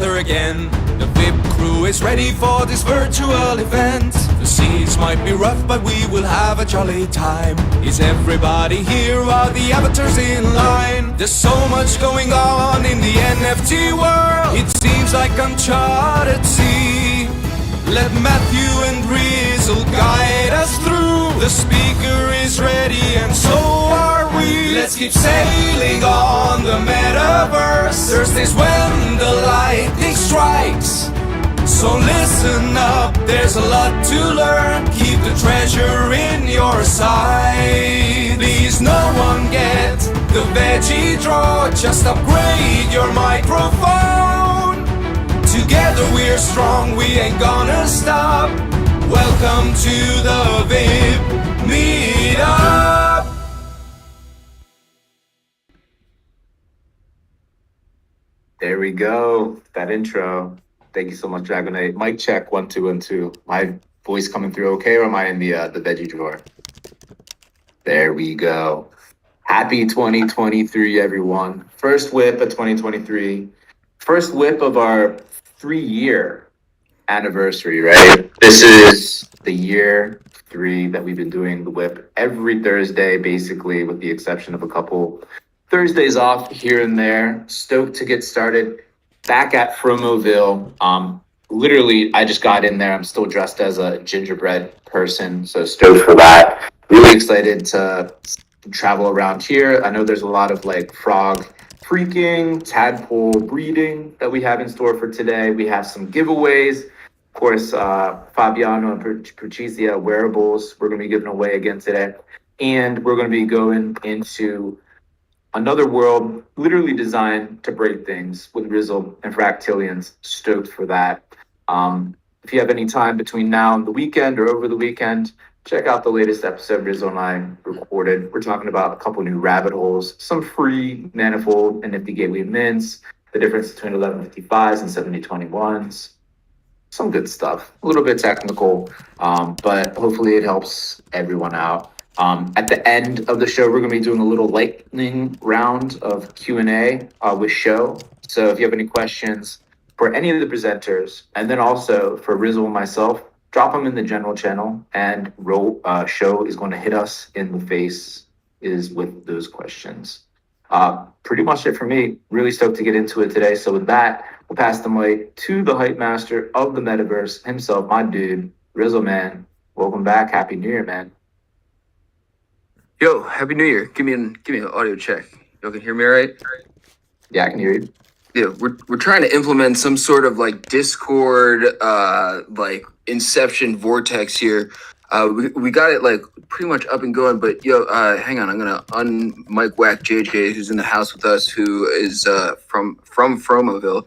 together again. The VIP crew is ready for this virtual event. The seas might be rough, but we will have a jolly time. Is everybody here? Are the avatars in line? There's so much going on in the NFT world. It seems like uncharted sea. Let Matthew and Rizzle guide us through. The speaker is ready and so are we. Let's keep sailing on the Metaverse. Thursdays when the lightning strikes. So listen up, there's a lot to learn. Keep the treasure in your sight. Please no one get the veggie draw. Just upgrade your microphone. Together we're strong, we ain't gonna stop. Welcome to the WIP meetup. There we go. That intro. Thank you so much, Dragonite. Mic check 1 2 1 2. My voice coming through okay, or am I in the veggie drawer? There we go. Happy 2023, everyone. First WIP of 2023. First WIP of our 3-year anniversary, right? This is the year 3 that we've been doing the WIP every Thursday, basically, with the exception of a couple Thursdays off here and there. Stoked to get started. Back at Fromoville. Literally, I just got in there. I'm still dressed as a gingerbread person, so stoked for that. Really excited to travel around here. I know there's a lot of like frog freaking, tadpole breeding that we have in store for today. We have some giveaways. Of course, Fabiano and Patricia wearables we're going to be giving away again today. And we're going to be going into another world literally designed to break things with Rizzle and Fractilians. Stoked for that. If you have any time between now and the weekend or over the weekend, check out the latest episode Rizzle and I recorded. We're talking about a couple new rabbit holes, some free manifold and nifty gateway mints, the difference between 1155s and 7021s. Some good stuff. A little bit technical, but hopefully it helps everyone out. At the end of the show, we're going to be doing a little lightning round of Q&A with Show. So if you have any questions for any of the presenters, and then also for Rizzle and myself, drop them in the general channel, and Show is going to hit us in the face with those questions. Pretty much it for me. Really stoked to get into it today. So with that, we'll pass the mic to the hype master of the Metaverse himself, my dude, Rizzle, man. Welcome back. Happy New Year, man. Yo, Happy New Year. Give me an audio check. Y'all can hear me all right? Yeah, I can hear you. Yeah, we're trying to implement some sort of like Discord like Inception vortex here. We got it like pretty much up and going, but yo, hang on, I'm gonna un-mic whack JJ, who's in the house with us, who is from Fromoville.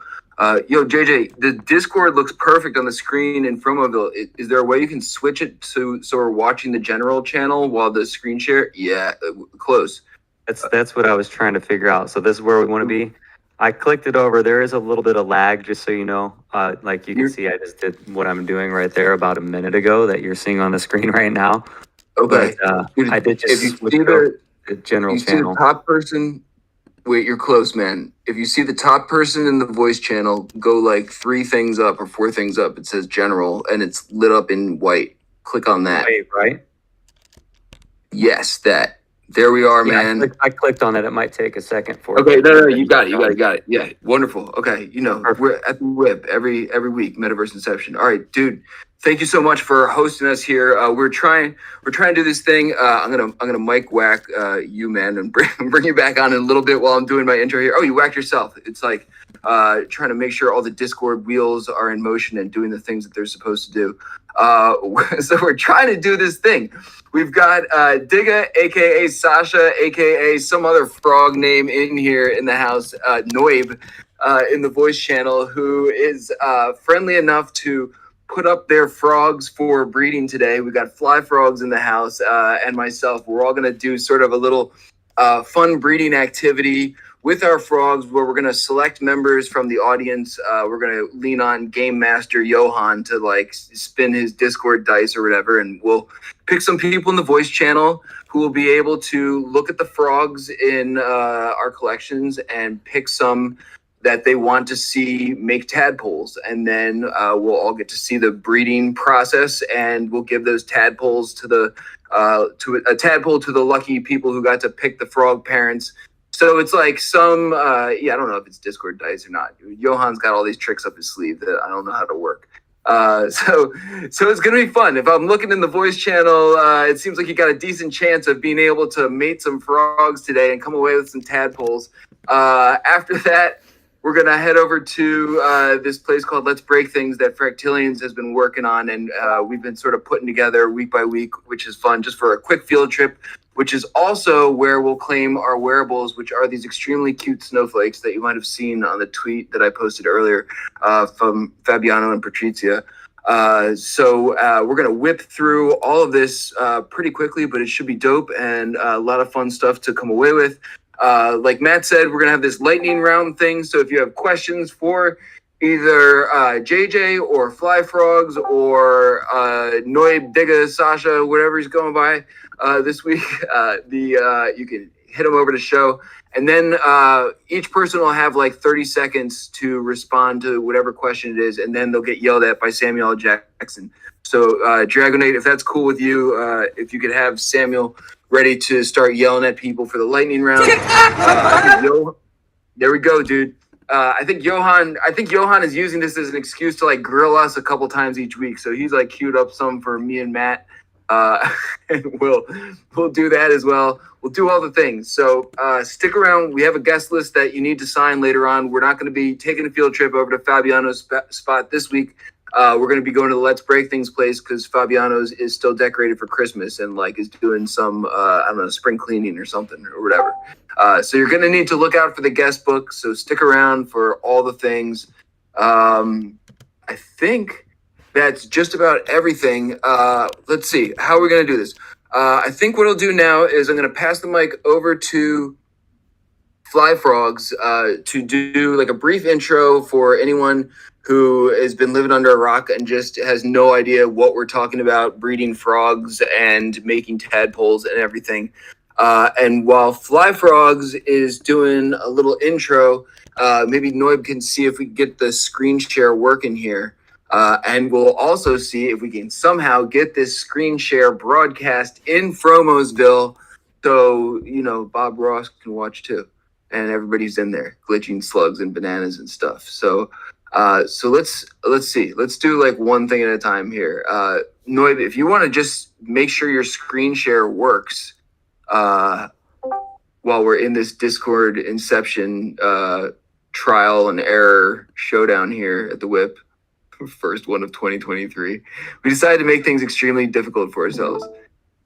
Yo, JJ, the Discord looks perfect on the screen in Fromoville. Is there a way you can switch it so we're watching the general channel while the screen share? Yeah, close. That's what I was trying to figure out. So this is where we want to be. I clicked it over. There is a little bit of lag, just so you know. Like you can see, I just did what I'm doing right there about a minute ago that you're seeing on the screen right now. Okay. But, I did just if you switch see the general See channel. the top person, wait, you're close, man. If you see the top person in the voice channel, go like 3 things up or 4 things up. It says general, and it's lit up in white. Click on that. Wait, right? Yes, that. There we are, Yeah, man. I clicked on it. It might take a second for Okay, it. no, you got it. Yeah, wonderful. Okay, we're at the WIP every week, Metaverse Inception. All right, dude, thank you so much for hosting us here. We're trying to do this thing. I'm gonna mic whack you, man, and bring you back on in a little bit while I'm doing my intro here. Oh, you whacked yourself. It's like trying to make sure all the Discord wheels are in motion and doing the things that they're supposed to do. So we're trying to do this thing. We've got Digga, aka Sasha, aka some other frog name in here in the house, Noib, in the voice channel, who is friendly enough to put up their frogs for breeding today. We got fly frogs in the house, and myself. We're all gonna do sort of a little fun breeding activity with our frogs, where we're going to select members from the audience. We're going to lean on Game Master Johan to like spin his Discord dice or whatever, and we'll pick some people in the voice channel who will be able to look at the frogs in our collections and pick some that they want to see make tadpoles, and then we'll all get to see the breeding process, and we'll give those tadpoles to a tadpole to the lucky people who got to pick the frog parents. So it's like some I don't know if it's Discord dice or not. Johan's got all these tricks up his sleeve that I don't know how to work. So it's gonna be fun. If I'm looking in the voice channel, it seems like you got a decent chance of being able to mate some frogs today and come away with some tadpoles. After that, we're gonna head over to this place called Let's Break Things that Fractilians has been working on, and we've been sort of putting together week by week, which is fun, just for a quick field trip, which is also where we'll claim our wearables, which are these extremely cute snowflakes that you might have seen on the tweet that I posted earlier from Fabiano and Patrizia. So we're going to whip through all of this pretty quickly, but it should be dope and a lot of fun stuff to come away with. Like Matt said, we're going to have this lightning round thing. So if you have questions for either JJ or Fly Frogs or Noib, Digga, Sasha, whatever he's going by this week, you can hit him over the show. And then each person will have like 30 seconds to respond to whatever question it is, and then they'll get yelled at by Samuel Jackson. So Dragonade, if that's cool with you, if you could have Samuel ready to start yelling at people for the lightning round. There we go, dude. I think Johan is using this as an excuse to like grill us a couple times each week. So he's like queued up some for me and Matt. And we'll do that as well. We'll do all the things. So stick around. We have a guest list that you need to sign later on. We're not going to be taking a field trip over to Fabiano's spot this week. We're going to be going to the Let's Break Things place because Fabiano's is still decorated for Christmas and like is doing some I don't know, spring cleaning or something or whatever. So you're going to need to look out for the guest book. So stick around for all the things. I think that's just about everything. Let's see. How are we going to do this? I think what I'll do now is I'm going to pass the mic over to Fly Frogs to do like a brief intro for anyone who has been living under a rock and just has no idea what we're talking about, breeding frogs and making tadpoles and everything. And while Fly Frogs is doing a little intro, maybe Noib can see if we can get the screen share working here. And we'll also see if we can somehow get this screen share broadcast in Fromosville so, you know, Bob Ross can watch too. And everybody's in there glitching slugs and bananas and stuff. So let's see. Let's do like one thing at a time here. Noib, if you want to just make sure your screen share works while we're in this Discord Inception trial and error showdown here at the WIP. First one of 2023. We decided to make things extremely difficult for ourselves.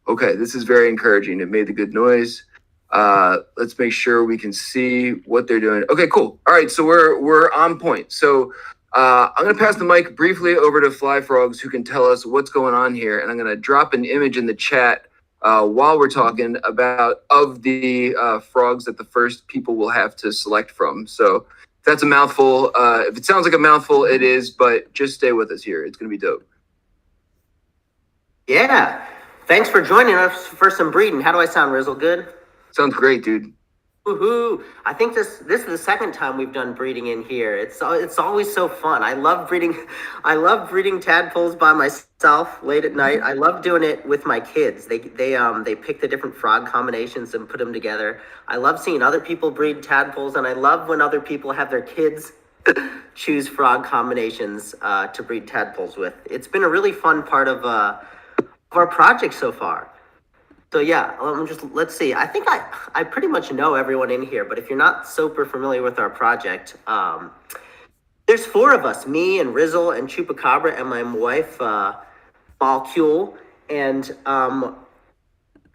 Okay, this is very encouraging. It made the good noise. Let's make sure we can see what they're doing. Okay, cool. All right, so we're on point. So I'm gonna pass the mic briefly over to Fly Frogs, who can tell us what's going on here, and I'm gonna drop an image in the chat while we're talking about of the frogs that the first people will have to select from. So if that's a mouthful. If it sounds like a mouthful, it is, but just stay with us here. It's going to be dope. Yeah. Thanks for joining us for some breeding. How do I sound, Rizzle? Good? Sounds great, dude. Woohoo. I think this is the second time we've done breeding in here. It's always so fun. I love breeding tadpoles by myself late at night. I love doing it with my kids. They pick the different frog combinations and put them together. I love seeing other people breed tadpoles, and I love when other people have their kids choose frog combinations to breed tadpoles with. It's been a really fun part of our project so far. So yeah, let's see. I think I pretty much know everyone in here, but if you're not super familiar with our project, there's four of us, me and Rizzle and Chupacabra and my wife, Malcule, and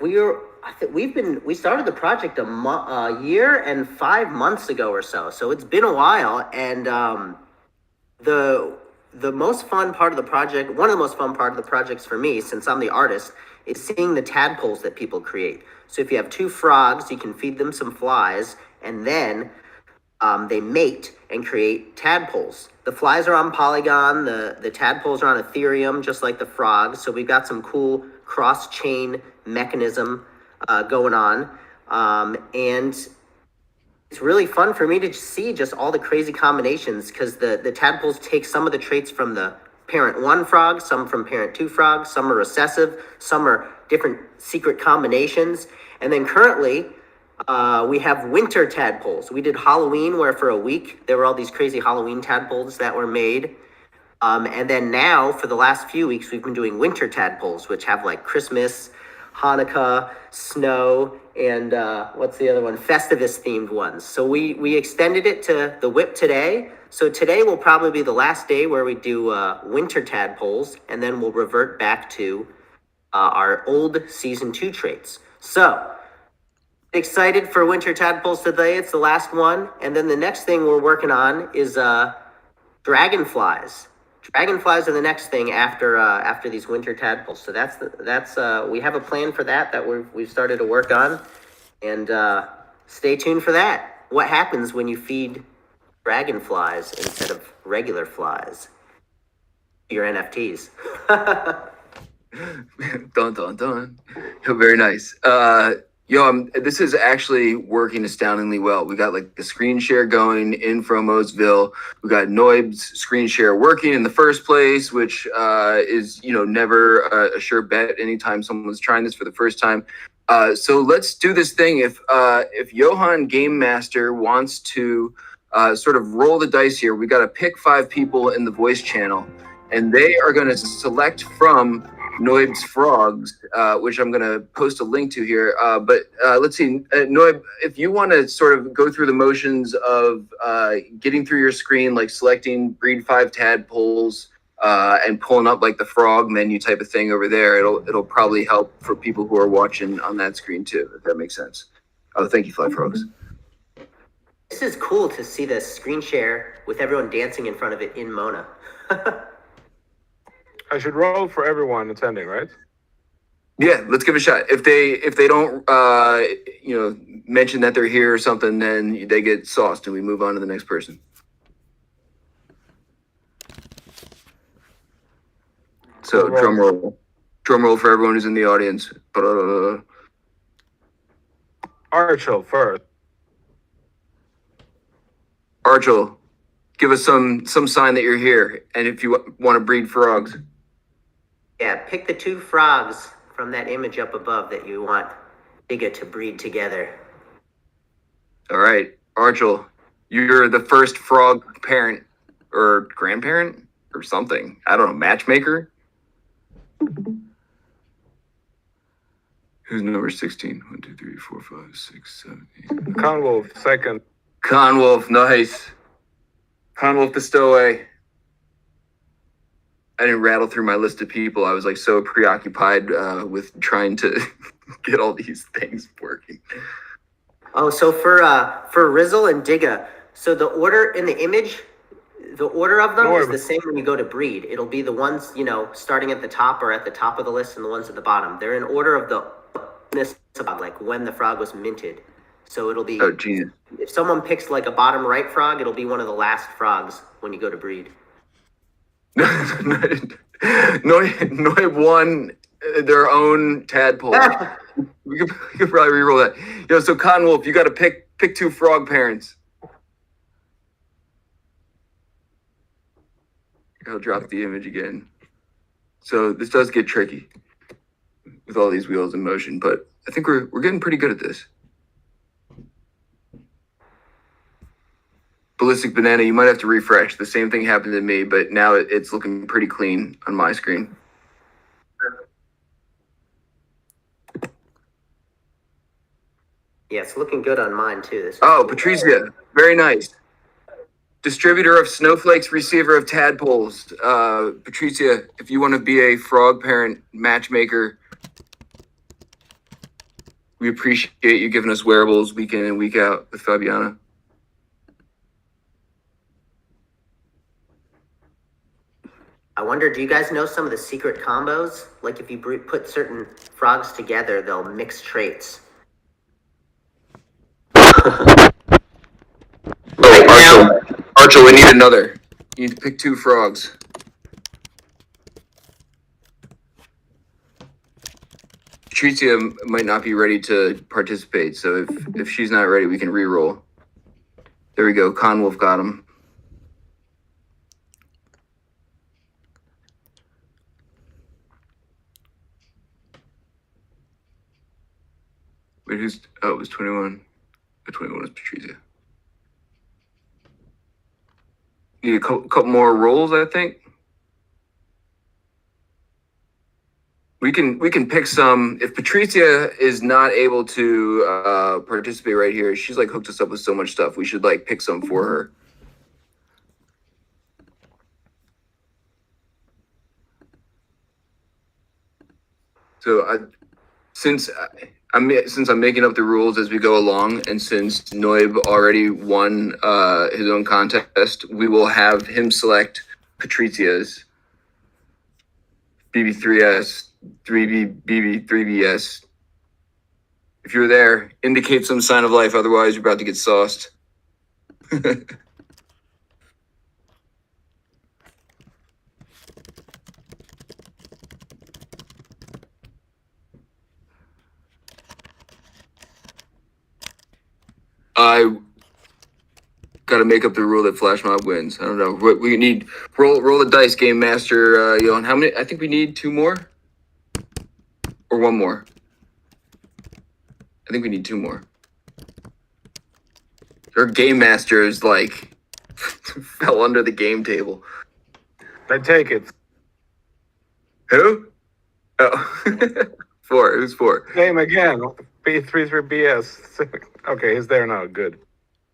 we started the project a year and 5 months ago or so. So it's been a while, and the most fun part of the project, one of the most fun part of the projects for me, since I'm the artist, is seeing the tadpoles that people create. So if you have two frogs, you can feed them some flies, and then they mate and create tadpoles. The flies are on Polygon, the tadpoles are on Ethereum, just like the frogs. So we've got some cool cross-chain mechanism going on. And it's really fun for me to see just all the crazy combinations, because the tadpoles take some of the traits from the parent 1 frog, some from parent 2 frog, some are recessive, some are different secret combinations. And then currently, we have winter tadpoles. We did Halloween, where for a week there were all these crazy Halloween tadpoles that were made. And then now, for the last few weeks, we've been doing winter tadpoles, which have like Christmas, Hanukkah, snow, and what's the other one? Festivus themed ones. So we extended it to the WIP today. So today will probably be the last day where we do winter tadpoles, and then we'll revert back to our old season 2 traits. So excited for winter tadpoles today. It's the last one. And then the next thing we're working on is dragonflies. Dragonflies are the next thing after these winter tadpoles. So that's we have a plan for that we've started to work on, and stay tuned for that. What happens when you feed dragonflies instead of regular flies? Your NFTs. Dun dun dun. Very nice. This is actually working astoundingly well. We got like the screen share going in Fromosville. We got Noib's screen share working in the first place, which is never a sure bet anytime someone's trying this for the first time. So let's do this thing. If Johan Game Master wants to sort of roll the dice here, we got to pick 5 people in the voice channel, and they are going to select from Noib's frogs, which I'm going to post a link to here. But let's see, Noib, if you want to sort of go through the motions of getting through your screen, like selecting breed 5 tadpoles and pulling up like the frog menu type of thing over there, it'll probably help for people who are watching on that screen too, if that makes sense. Oh, thank you, Flyfrogs. This is cool to see the screen share with everyone dancing in front of it in Mona. I should roll for everyone attending, right? Yeah, let's give it a shot. If they don't mention that they're here or something, then they get sauced and we move on to the next person. So drum roll for everyone who's in the audience. Archel first. Archel, give us some sign that you're here, and if you want to breed frogs. Yeah, pick the 2 frogs from that image up above that you want Digga to breed together. All right, Archel, you're the first frog parent or grandparent or something. I don't know, matchmaker? Who's number 16? 1, 2, 3, 4, 5, 6, 7, 8. Conwolf second. Conwolf, nice. Conwolf the stowaway. I didn't rattle through my list of people. I was like so preoccupied with trying to get all these things working. Oh, so for Rizzle and Digga, so the order in the image, the order of them is the same when you go to breed. It'll be the ones, starting at the top or at the top of the list, and the ones at the bottom. They're in order of like when the frog was minted. So it'll be, if someone picks like a bottom right frog, it'll be one of the last frogs when you go to breed. Noib won their own tadpole. we could probably re-roll that. So Conwolf, you got to pick 2 frog parents. I'll drop the image again. So this does get tricky with all these wheels in motion, but I think we're getting pretty good at this. Ballistic Banana, you might have to refresh. The same thing happened to me, but now it's looking pretty clean on my screen. Yeah, it's looking good on mine too. Patricia, very nice. Distributor of snowflakes, receiver of tadpoles. Patricia, if you want to be a frog parent matchmaker, we appreciate you giving us wearables week in and week out with Fabiana. I wonder, do you guys know some of the secret combos? Like if you put certain frogs together, they'll mix traits. Archel, we need another. You need to pick 2 frogs. Patricia might not be ready to participate, so if she's not ready, we can re-roll. There we go. Conwolf got him. Wait, who's? Oh, it was 21. The 21 is Patrizia. Need a couple more rolls, I think. We can pick some. If Patrizia is not able to participate right here, she's like hooked us up with so much stuff. We should like pick some for her. So since I'm making up the rules as we go along, and since Noib already won his own contest, we will have him select Patrizia's BB3S, 3B, BB, 3BS. If you're there, indicate some sign of life. Otherwise, you're about to get sauced. I got to make up the rule that flash mob wins. I don't know. We need roll the dice, game master. Johan, how many? I think we need 2 more or 1 more. I think we need 2 more. Our game master is like fell under the game table. I take it. Who? Oh, 4. Who's 4? Name again. B33BS. Okay, he's there now. Good.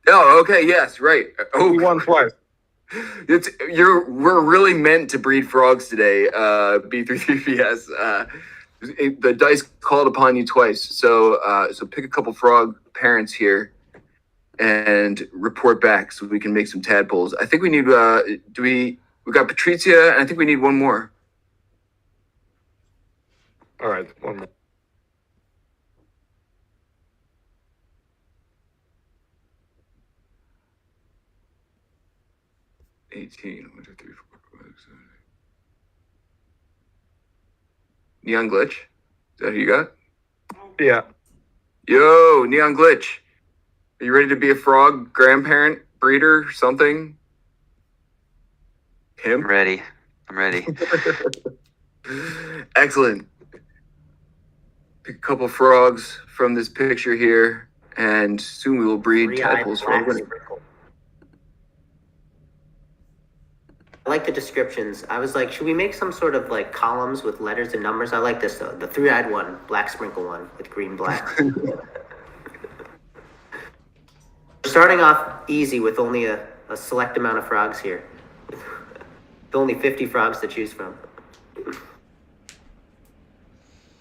Oh, okay. Yes, right. Oh, He won twice. We're really meant to breed frogs today. B33BS. The dice called upon you twice. So pick a couple frog parents here and report back so we can make some tadpoles. I think we need. We got Patrizia, and I think we need 1 more. All right, 1 more. $18. 1, 2, 3, 4, 5, 6, 7, 8. Neon Glitch? Is that who you got? Yeah. Yo, Neon Glitch. Are you ready to be a frog grandparent, breeder, something? Him? I'm ready. I'm ready. Excellent. Pick a couple frogs from this picture here, and soon we will breed Three-eyed tadpoles. black Frogs. sprinkle. I like the descriptions. I was like, should we make some sort of like columns with letters and numbers? I like this though. The 3-eyed one, black sprinkle one with green black. We're starting off easy with only a select amount of frogs here. With only 50 frogs to choose from.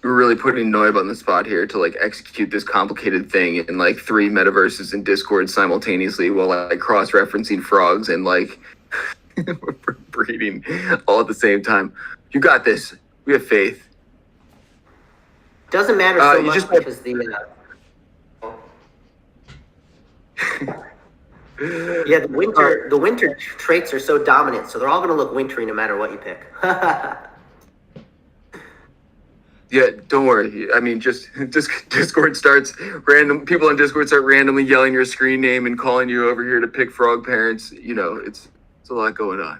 We're really putting Noib on the spot here to like execute this complicated thing in like 3 metaverses and Discord simultaneously while like cross-referencing frogs and like breeding all at the same time. You got this. We have faith. Doesn't matter so you much just- because the the winter traits are so dominant, so they're all gonna look wintry no matter what you pick. Yeah, don't worry. I mean, just Discord starts random people on Discord start randomly yelling your screen name and calling you over here to pick frog parents. You know, it's a lot going on.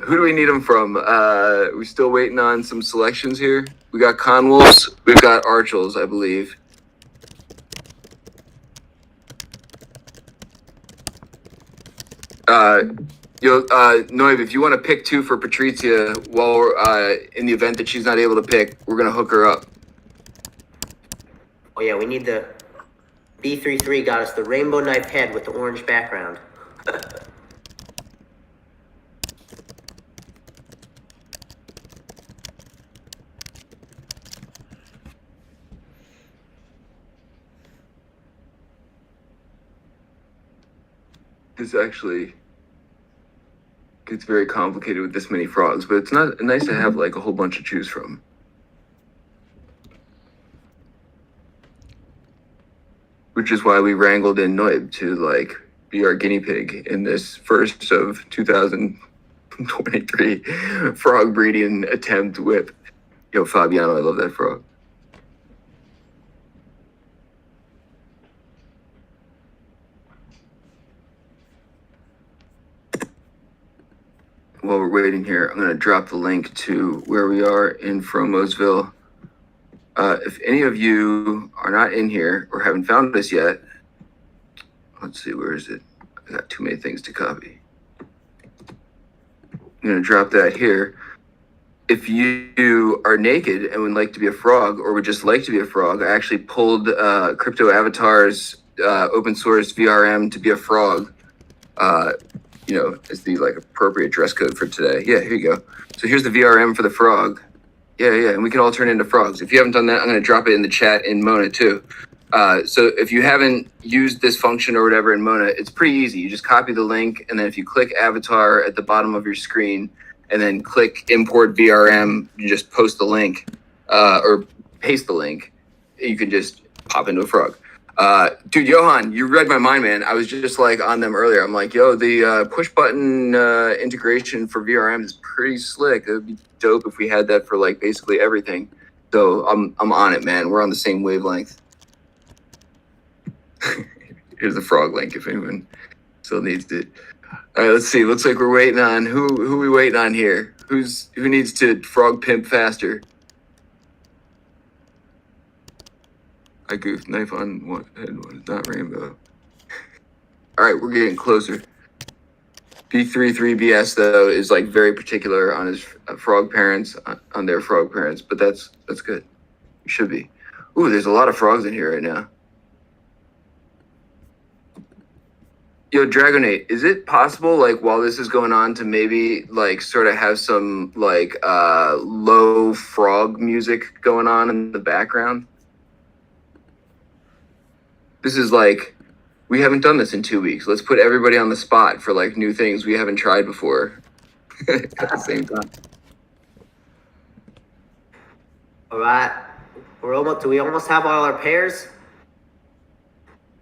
Who do we need them from? We're still waiting on some selections here. We got Conwolves. We've got Archels, I believe. Noib, if you want to pick 2 for Patrizia while we're, in the event that she's not able to pick, we're going to hook her up. Oh yeah, we need the B33 got us the rainbow knife head with the orange background. This actually gets very complicated with this many frogs, but it's not nice to have like a whole bunch to choose from. Which is why we wrangled in Noib to like be our guinea pig in this first of 2023 frog breeding attempt whip. Yo, Fabiano, I love that frog. while we're waiting here, I'm going to drop the link to where we are in Fromosville. If any of you are not in here or haven't found us yet, let's see, where is it? I got too many things to copy. I'm going to drop that here. If you are naked and would like to be a frog or would just like to be a frog, I actually pulled Crypto Avatar's open source VRM to be a frog, as the like appropriate dress code for today. Yeah, here you go. So here's the VRM for the frog. Yeah, and we can all turn into frogs. If you haven't done that, I'm going to drop it in the chat in Mona too. So if you haven't used this function or whatever in Mona, it's pretty easy. You just copy the link, and then if you click Avatar at the bottom of your screen, and then click import VRM, you just post the link, or paste the link, you can just pop into a frog. Dude, Johan, you read my mind, man. I was just like on them earlier. I'm like, yo, the push button integration for VRM is pretty slick. It would be dope if we had that for like basically everything. So I'm on it, man. We're on the same wavelength. Here's the frog link if anyone still needs it. All right, let's see. Looks like we're waiting on who are we waiting on here? Who needs to frog pimp faster? I goofed. Knife on one head, one is not rainbow. All right, we're getting closer. B33BS though is like very particular on his frog parents, on their frog parents, but that's good. You should be. Ooh, there's a lot of frogs in here right now. Yo, Dragonate, is it possible, like, while this is going on to maybe, like, sort of have some, like, low frog music going on in the background? This is, like, we haven't done this in 2 weeks. Let's put everybody on the spot for, like, new things we haven't tried before at the same time. All right. Do we almost have all our pairs?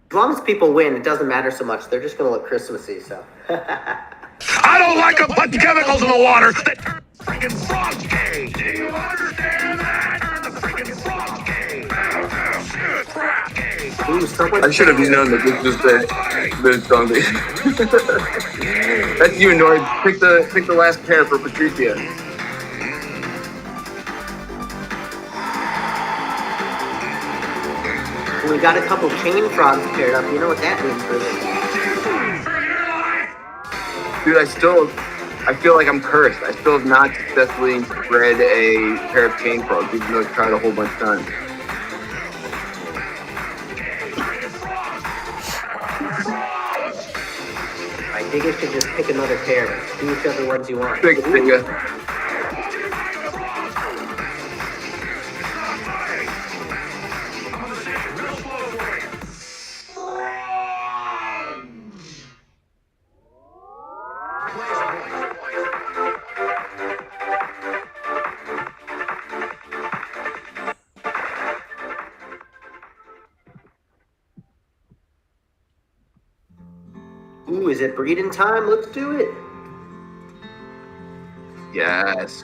As long as people win, it doesn't matter so much. They're just going to look Christmassy, so. I don't like to put chemicals in the water that turn the freaking frogs gay. Do you understand that? Turn the freaking frogs gay. Crap gay. I should have known that this was the song. That's you, Nord. Pick the last pair for Patricia. We got a couple chain frogs paired up. You know what that means for them. Dude, I feel like I'm cursed. I still have not successfully bred a pair of chain frogs, even though I've tried a whole bunch of times. I think you should just pick another pair. Do whichever ones you want. Pick a Ooh, is it breeding time? Let's do it. Yes.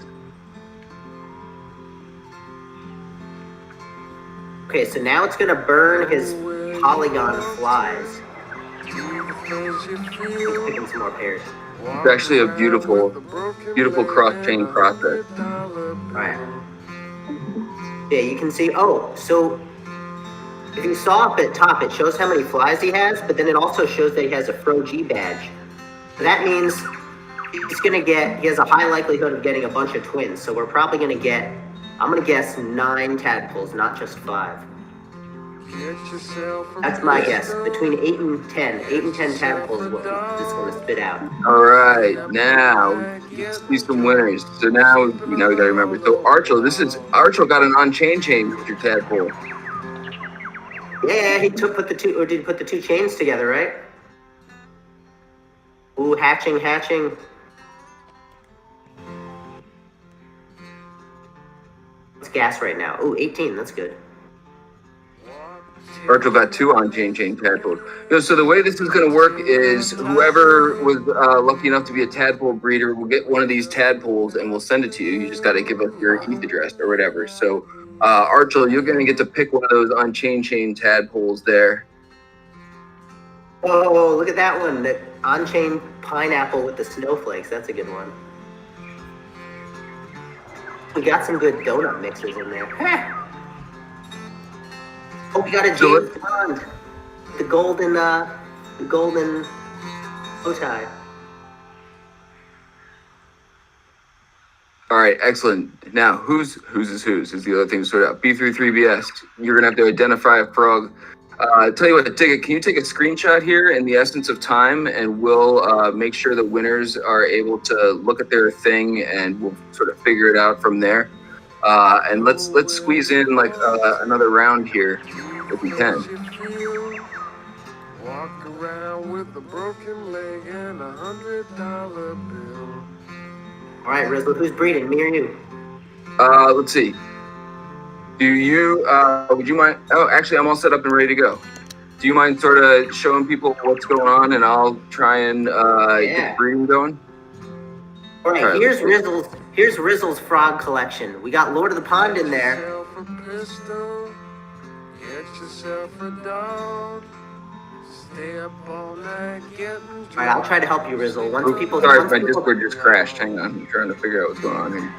Okay, so now it's gonna burn his polygon flies. He's picking some more pairs. It's actually a beautiful cross-chain process. Alright. Yeah, you can see, so if you saw up at top, it shows how many flies he has, but then it also shows that he has a Fro-G badge. So that means he has a high likelihood of getting a bunch of twins. So we're probably gonna get, I'm gonna guess 9 tadpoles, not just 5. That's my guess. Between 8 and 10 tadpoles is what this is gonna spit out. All right, now see some winners. So now we gotta remember. So Archel got an on-chain Mr. Tadpole. Yeah, he put the two chains together, right? Ooh, hatching. It's gas right now. Ooh, 18, that's good. Archel got 2 on-chain tadpoles. So the way this is going to work is whoever was lucky enough to be a tadpole breeder will get one of these tadpoles and we'll send it to you. You just got to give us your ETH address or whatever. So Archel, you're going to get to pick one of those on-chain tadpoles there. Oh, look at that one. That on-chain pineapple with the snowflakes. That's a good one. We got some good donut mixers in there. Oh, we got a So James Bond. The golden bow tie. All right, excellent. Now, whose is the other thing to sort out. B33BS, you're gonna have to identify a frog. Tell you what, can you take a screenshot here in the essence of time, and we'll make sure the winners are able to look at their thing, and we'll sort of figure it out from there. And let's squeeze in like another round here if we can. Walk around with a broken leg and $100 bill. All right, Rizzle, who's breeding? Me or you? Let's see. Do you, would you mind? Oh, actually, I'm all set up and ready to go. Do you mind sort of showing people what's going on, and I'll try and get breeding going? All right, here's Rizzle's frog collection. We got Lord of the Pond in there. Get yourself a dog. Stay up all night getting All right, I'll try to help you, Rizzle. Once people. Sorry, once my people- Discord just crashed. Hang on, I'm trying to figure out what's going on here.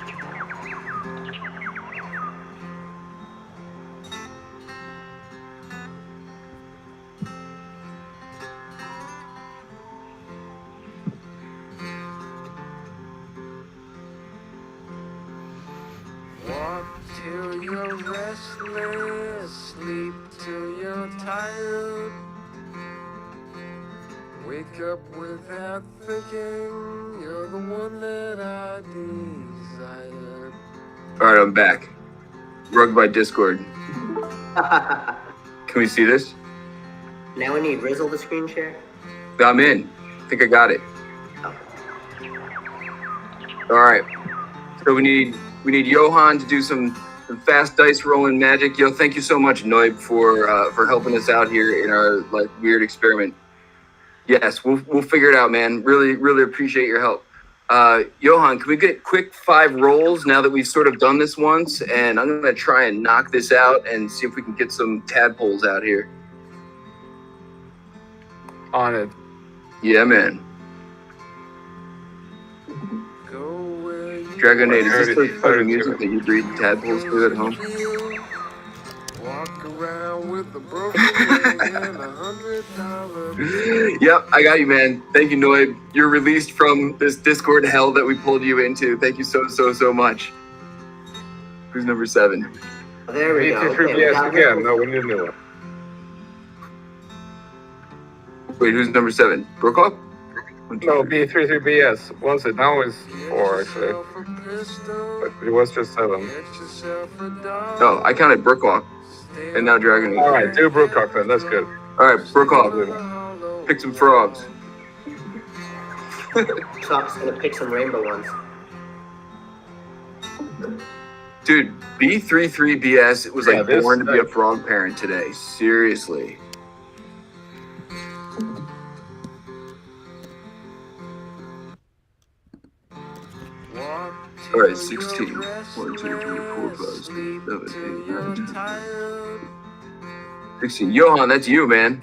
Walk till you're restless, sleep till you're tired. Wake up without thinking, you're the one that I desire. All right, I'm back. Rugged by Discord. Can we see this? Now we need Rizzle to screen share. I'm in. I think I got it. All right. So we need Johan to do some fast dice rolling magic. Yo, thank you so much, Noib, for helping us out here in our like weird experiment. Yes, we'll figure it out, man. Really appreciate your help. Johan, can we get quick 5 rolls now that we've sort of done this once? And I'm gonna try and knock this out and see if we can get some tadpoles out here. On it. Yeah, man. Dragonade, is this the kind of music that you breed tadpoles to at home? Walk around with a broken leg and $100 bill. Yep, I got you, man. Thank you, Noib. You're released from this Discord hell that we pulled you into. Thank you so much. Who's number 7? There we go. B33BS again. No, we need a new one. Wait, who's number 7? Brokaw? No, B33BS. Was it? Now it's 4, actually. But it was just 7. Oh, I counted Brokaw. And now Dragonade. All right, do Brookcock then. That's good. All right, Brokaw. Pick some frogs. Chalk's gonna pick some rainbow ones. Dude, B33BS was like Yeah, born to be a frog parent today. Seriously. All right, 16. 1, 2, 3, 4, 5, 6, 7, 8, 9, 10. 16. Johan, that's you, man.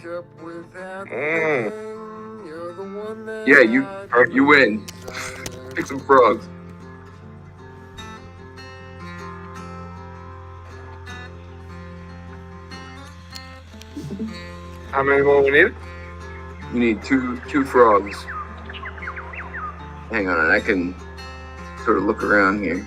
Yeah, you win. Pick some frogs. How many more we need? We need two frogs. Hang on, I can sort of look around here.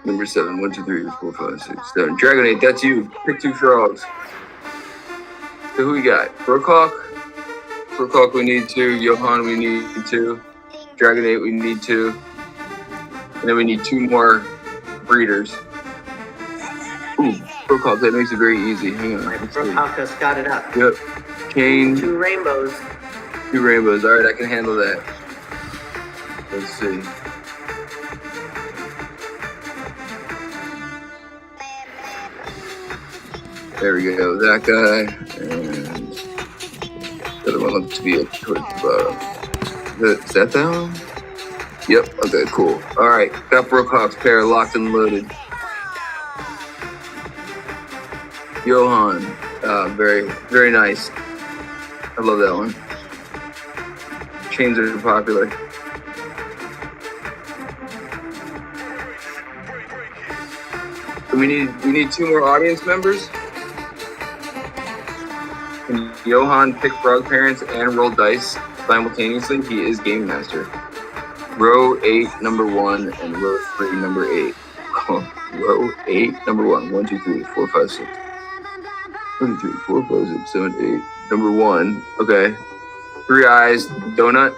Number 7. 1, 2, 3, 4, 5, 6, 7. Dragonade, that's you. Pick 2 frogs. So who we got? Brookhawk? Brookhawk, we need 2. Johan, we need 2. Dragonade, we need 2. And then we need 2 more breeders. Ooh, Brookhawk, that makes it very easy. Hang on. Brookhawk has got it up. Yep. Kane. 2 rainbows. 2 rainbows. All right, I can handle that. Let's see. There we go. That guy. And the other one looks to be towards the bottom. Is that one? Yep. Okay. Cool. All right. Got Brookhawks pair locked and loaded. Johan. Very, very nice. I love that one. Chains are popular. So we need 2 more audience members. Can Johan pick frog parents and roll dice simultaneously? He is game master. Row 8, number 1, and row 3, number 8. Row 8, number 1. 1, 2, 3, 4, 5, 6. 1, 2, 3, 4, 5, 6, 7, 8. Number 1. Okay. 3 eyes, donut.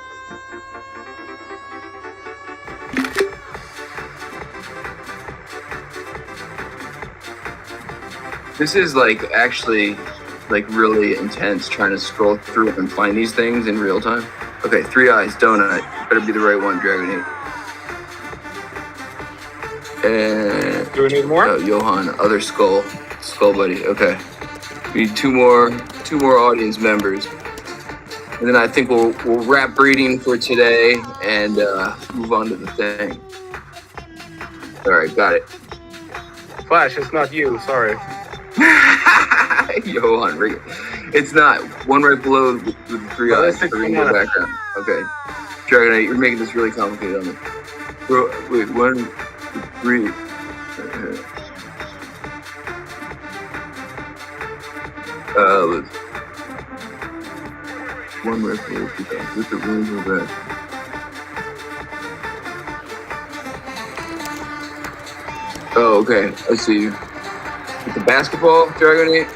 This is like actually like really intense trying to scroll through and find these things in real time. Okay, 3 eyes, donut. Better be the right one, Dragon 8. And Do we need more? oh, Johan, other skull buddy. Okay, we need two more audience members, and then I think we'll wrap breeding for today and move on to the thing. All right, got it. Flash, it's not you. Sorry. Johan, ring it. It's not. One right below with the 3 eyes. The rainbow background. Okay. Dragonite, you're making this really complicated on me. Wait, 1, 3. Let's. One right below with the rainbow background. Oh, okay. I see you. With the basketball, Dragonite.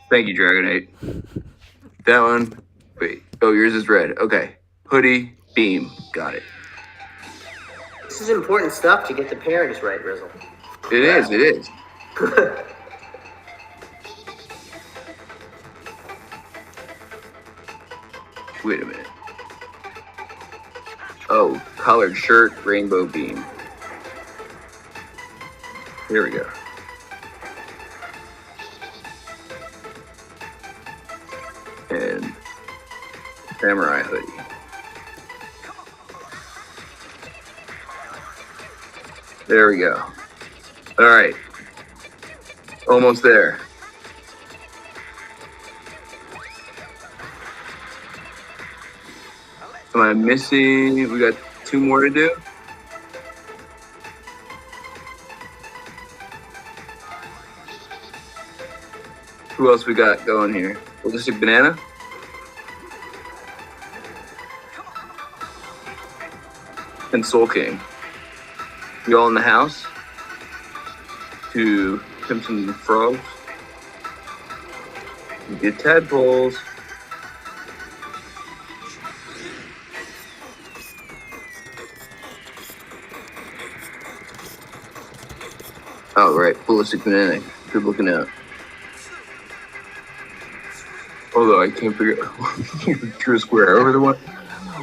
Thank you, Dragonite. That one. Wait. Oh, yours is red. Okay. Hoodie, beam. Got it. This is important stuff to get the pairings right, Rizzle. It is. It is. Wait a minute. Oh, collared shirt, rainbow beam. Here we go. And samurai hoodie. There we go. All right. Almost there. Am I missing? We got 2 more to do. Who else we got going here? Ballistic Banana? And Soul King. You all in the house? To pimps and frogs. We get tadpoles. Oh, right. Ballistic Banana. Good looking out. Although I can't figure out. You drew a square over the one.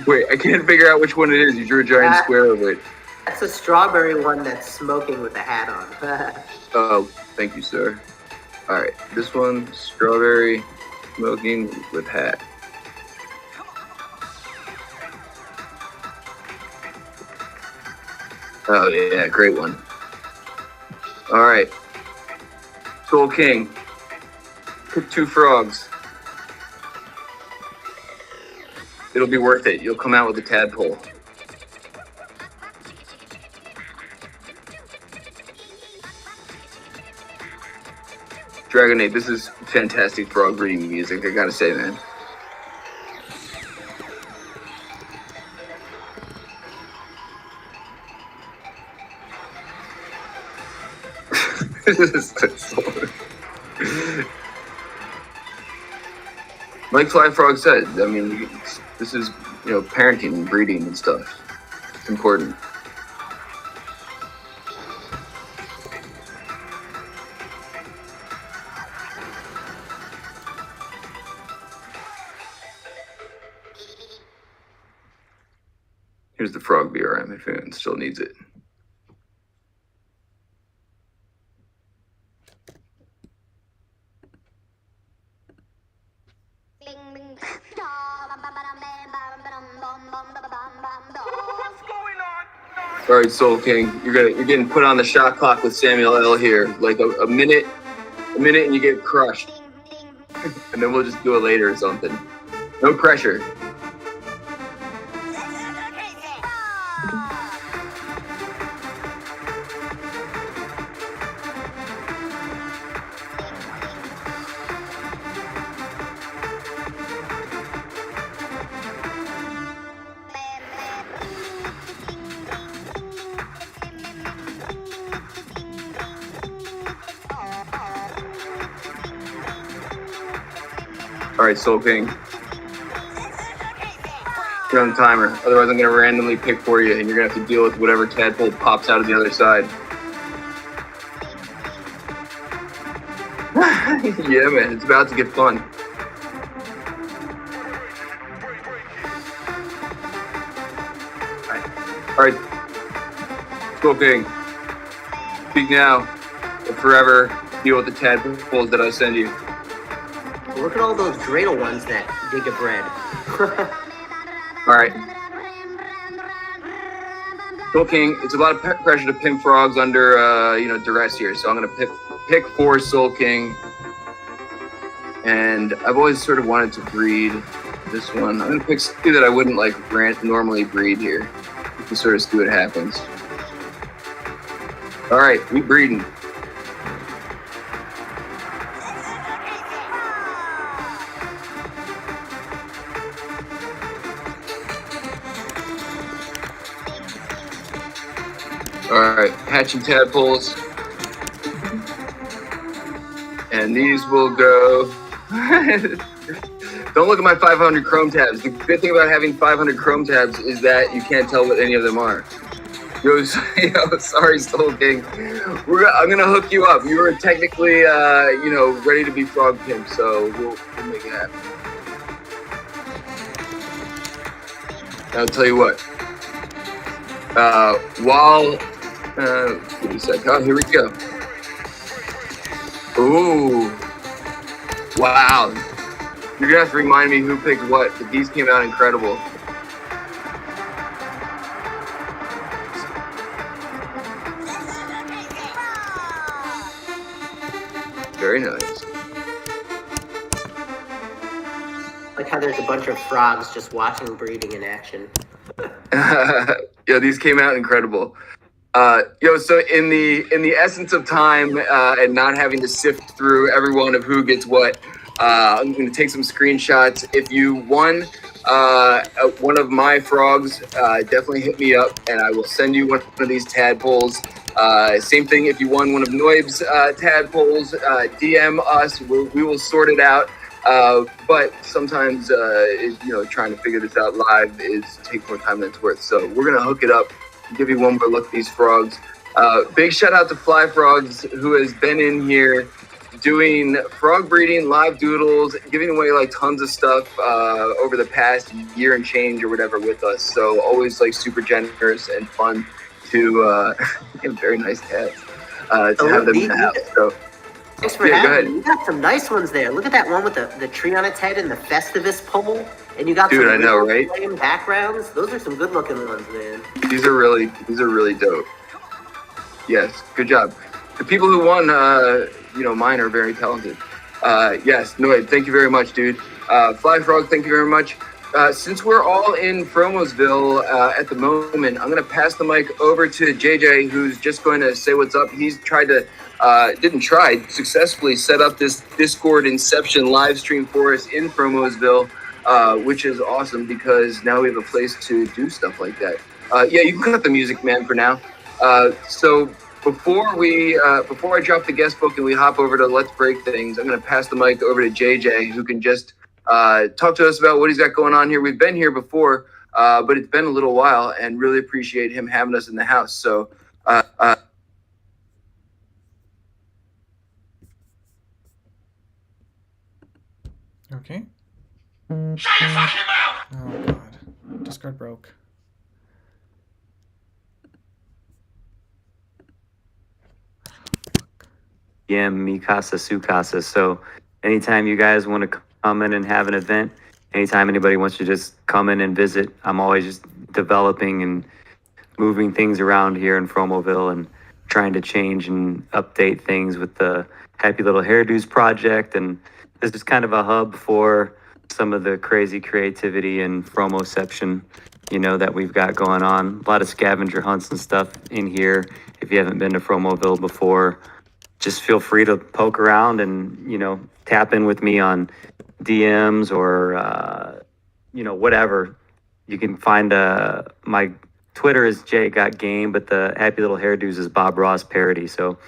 Wait, I can't figure out which one it is. You drew a giant square over it. That's a strawberry one that's smoking with a hat on. Oh, thank you, sir. All right. This one, strawberry, smoking with hat. Oh, yeah. Great one. All right. Soul King. Pick 2 frogs. It'll be worth it. You'll come out with a tadpole. Dragonade, this is fantastic frog breeding music, I gotta say, man. Like Flyfrog said, I mean, this is, parenting and breeding and stuff. It's important. Here's the frog BRM if anyone still needs it. All right, Soul King, you're getting put on the shot clock with Samuel L. here. Like a minute, and you get crushed. And then we'll just do it later or something. No pressure. All right, Soul King. You're on timer. Otherwise, I'm going to randomly pick for you, and you're going to have to deal with whatever tadpole pops out of the other side. Yeah, man. It's about to get fun. All right. Soul King. Speak now or forever deal with the tadpoles that I send you. Look at all those dreidel ones that dig a bread. All right. Soul King, it's a lot of pressure to pimp frogs under, duress here. So I'm going to pick for Soul King. And I've always sort of wanted to breed this one. I'm going to pick two that I wouldn't normally breed here. You can sort of see what happens. All right, we breeding. All right, hatching tadpoles. And these will go. Don't look at my 500 Chrome tabs. The good thing about having 500 Chrome tabs is that you can't tell what any of them are. Yo, sorry, Soul King. I'm gonna hook you up. You were technically, ready to be frog pimp, so we'll make it happen. I'll tell you what. Give me a sec. Oh, here we go. Ooh. Wow. You're gonna have to remind me who picked what, but these came out incredible. Very nice. Like how there's a bunch of frogs just watching breeding in action. Yeah, these came out incredible. So in the essence of time and not having to sift through every one of who gets what, I'm going to take some screenshots. If you won one of my frogs, definitely hit me up and I will send you one of these tadpoles. Same thing if you won one of Noib's tadpoles, DM us. We will sort it out. But sometimes, trying to figure this out live takes more time than it's worth. So we're going to hook it up. Give you one more look at these frogs. Big shout out to FlyfrogNFT, who has been in here doing frog breeding, live doodles, giving away like tons of stuff over the past year and change or whatever with us. So always like super generous and fun to very nice cats to have them in the house. So thanks for having me. You got some nice ones there. Look at that one with the tree on its head and the Festivus pole. And you got Dude, some I know, right? backgrounds. Those are some good looking ones, man. These are really dope. Yes, good job. The people who won, mine are very talented. Yes, Noid, thank you very much, dude. Flyfrog, thank you very much. Since we're all in Fromosville at the moment, I'm gonna pass the mic over to JJ, who's just going to say what's up. He's successfully set up this Discord Inception live stream for us in Fromosville. Which is awesome because now we have a place to do stuff like that. You can cut the music, man, for now. So before I drop the guest book and we hop over to Let's Break Things, I'm going to pass the mic over to JJ, who can just talk to us about what he's got going on here. We've been here before, but it's been a little while, and really appreciate him having us in the house. So. Okay. Oh god. Discord broke. Yeah, mi casa, su casa. So anytime you guys want to come in and have an event, anytime anybody wants to just come in and visit, I'm always just developing and moving things around here in Fromoville and trying to change and update things with the Happy Little Hairdos project. And this is kind of a hub for some of the crazy creativity and Fromoception, that we've got going on. A lot of scavenger hunts and stuff in here. If you haven't been to Fromoville before, just feel free to poke around and, tap in with me on DMs or, whatever. You can find my Twitter is Jay Got Game, but the Happy Little Hairdos is Bob Ross parody. So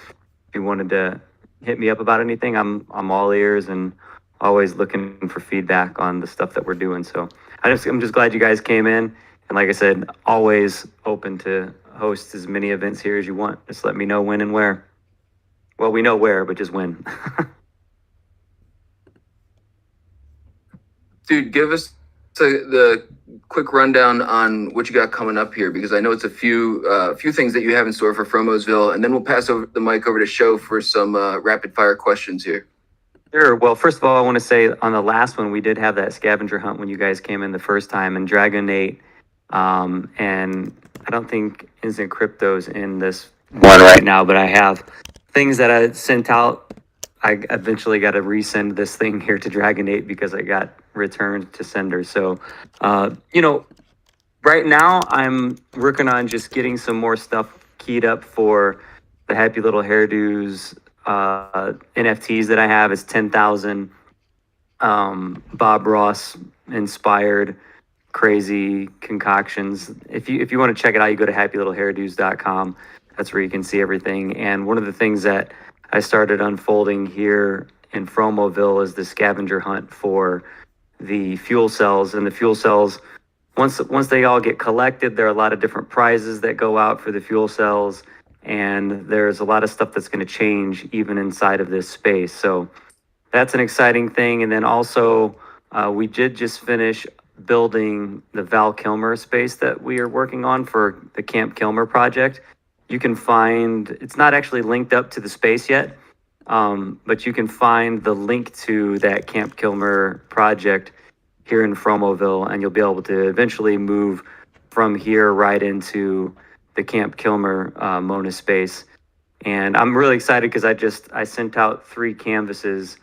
if you wanted to hit me up about anything, I'm all ears and always looking for feedback on the stuff that we're doing. So I'm just glad you guys came in. And like I said, always open to host as many events here as you want. Just let me know when and where. Well, we know where, but just when. Dude, give us the quick rundown on what you got coming up here, because I know it's a few things that you have in store for Fromosville, and then we'll pass over the mic over to Show for some rapid fire questions here. Sure. Well, first of all, I want to say on the last one, we did have that scavenger hunt when you guys came in the first time, and Dragonate, and I don't think Instant Crypto's in this one right now, but I have things that I sent out. I eventually got to resend this thing here to Dragonate because I got returned to sender. So, right now I'm working on just getting some more stuff keyed up for the Happy Little Hairdos NFTs that I have. Is 10,000 Bob Ross inspired crazy concoctions. If you want to check it out, you go to happylittlehairdos.com. That's where you can see everything. And one of the things that I started unfolding here in Fromoville is the scavenger hunt for the fuel cells. And the fuel cells, once they all get collected, there are a lot of different prizes that go out for the fuel cells. And there's a lot of stuff that's going to change even inside of this space. So that's an exciting thing. And then also, we did just finish building the Val Kilmer space that we are working on for the Camp Kilmer project. You can find, it's not actually linked up to the space yet, but you can find the link to that Camp Kilmer project here in Fromoville, and you'll be able to eventually move from here right into the Camp Kilmer Mona space. And I'm really excited because I sent out 3 canvases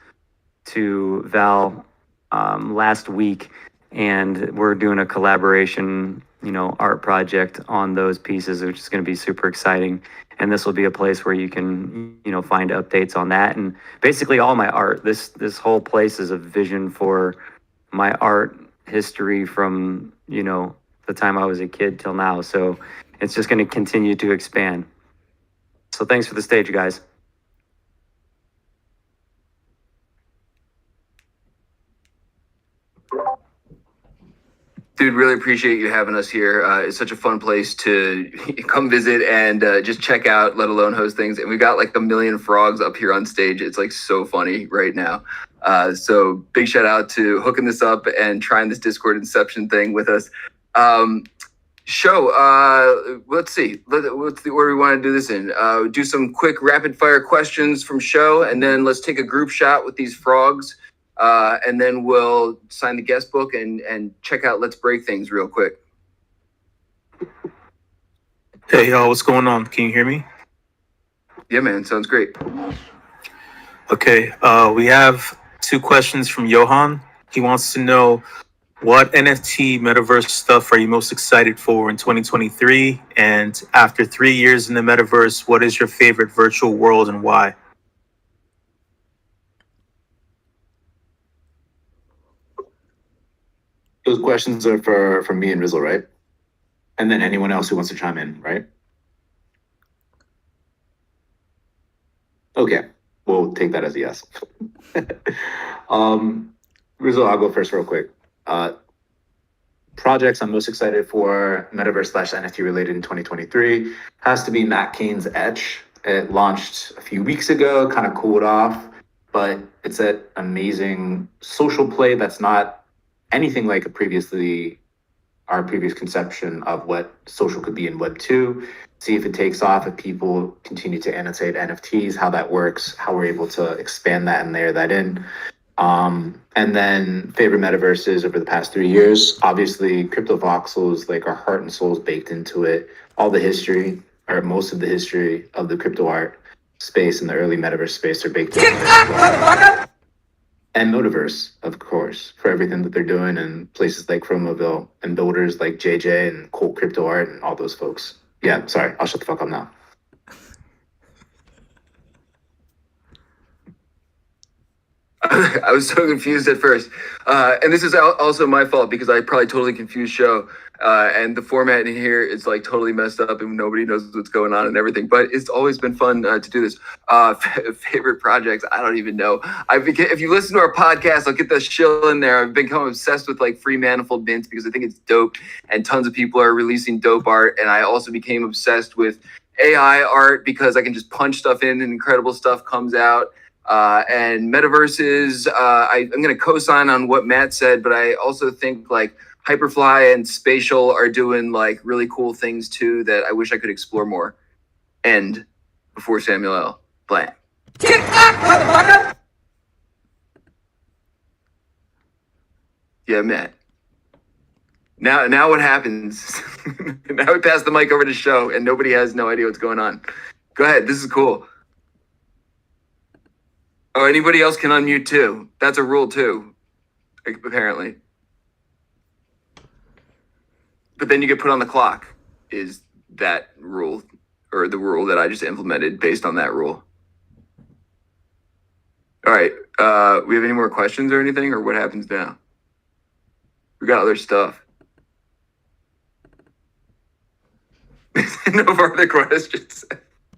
to Val last week, and we're doing a collaboration art project on those pieces, which is going to be super exciting. And this will be a place where you can, find updates on that. And basically all my art, this whole place is a vision for my art history from, the time I was a kid till now. So it's just going to continue to expand. So thanks for the stage, you guys. Dude, really appreciate you having us here. It's such a fun place to come visit and just check out, let alone host things. And we got like 1 million frogs up here on stage. It's like so funny right now. So big shout out to hooking this up and trying this Discord Inception thing with us. Show, let's see. What's the order we want to do this in? Do some quick rapid fire questions from Show, and then let's take a group shot with these frogs. And then we'll sign the guest book and check out Let's Break Things real quick. Hey, y'all, what's going on? Can you hear me? Yeah, man, sounds great. Okay, we have 2 questions from Johan. He wants to know, what NFT Metaverse stuff are you most excited for in 2023? And after 3 years in the Metaverse, what is your favorite virtual world and why? Those questions are for me and Rizzle, right? And then anyone else who wants to chime in, right? Okay, we'll take that as a yes. Rizzle, I'll go first real quick. Projects I'm most excited for, Metaverse/NFT related in 2023, has to be Matt Kane's Etch. It launched a few weeks ago, kind of cooled off, but it's an amazing social play that's not anything like our previous conception of what social could be in Web 2. See if it takes off, if people continue to annotate NFTs, how that works, how we're able to expand that and layer that in. And then favorite metaverses over the past 3 years. Obviously, Crypto Voxels, like our heart and soul is baked into it. All the history, or most of the history of the crypto art space and the early metaverse space are baked into it as well. And Metaverse, of course, for everything that they're doing, and places like Chromaville and builders like JJ and Cold Crypto Art and all those folks. Yeah, sorry, I'll shut the fuck up now. I was so confused at first. And this is also my fault because I probably totally confused show. And the format in here is like totally messed up and nobody knows what's going on and everything. But it's always been fun to do this. Favorite projects, I don't even know. If you listen to our podcast, I'll get the shill in there. I've become obsessed with like free manifold mints because I think it's dope. And tons of people are releasing dope art. And I also became obsessed with AI art because I can just punch stuff in and incredible stuff comes out. And metaverses, I'm going to co-sign on what Matt said, but I also think like Hyperfly and Spatial are doing like really cool things too that I wish I could explore more. End before Samuel L. Blank. Yeah, Matt. Now what happens? Now we pass the mic over to show and nobody has no idea what's going on. Go ahead. This is cool. Oh, anybody else can unmute too. That's a rule too, apparently. But then you get put on the clock. Is that rule, or the rule that I just implemented based on that rule? All right. We have any more questions or anything, or what happens now? We got other stuff. No further questions.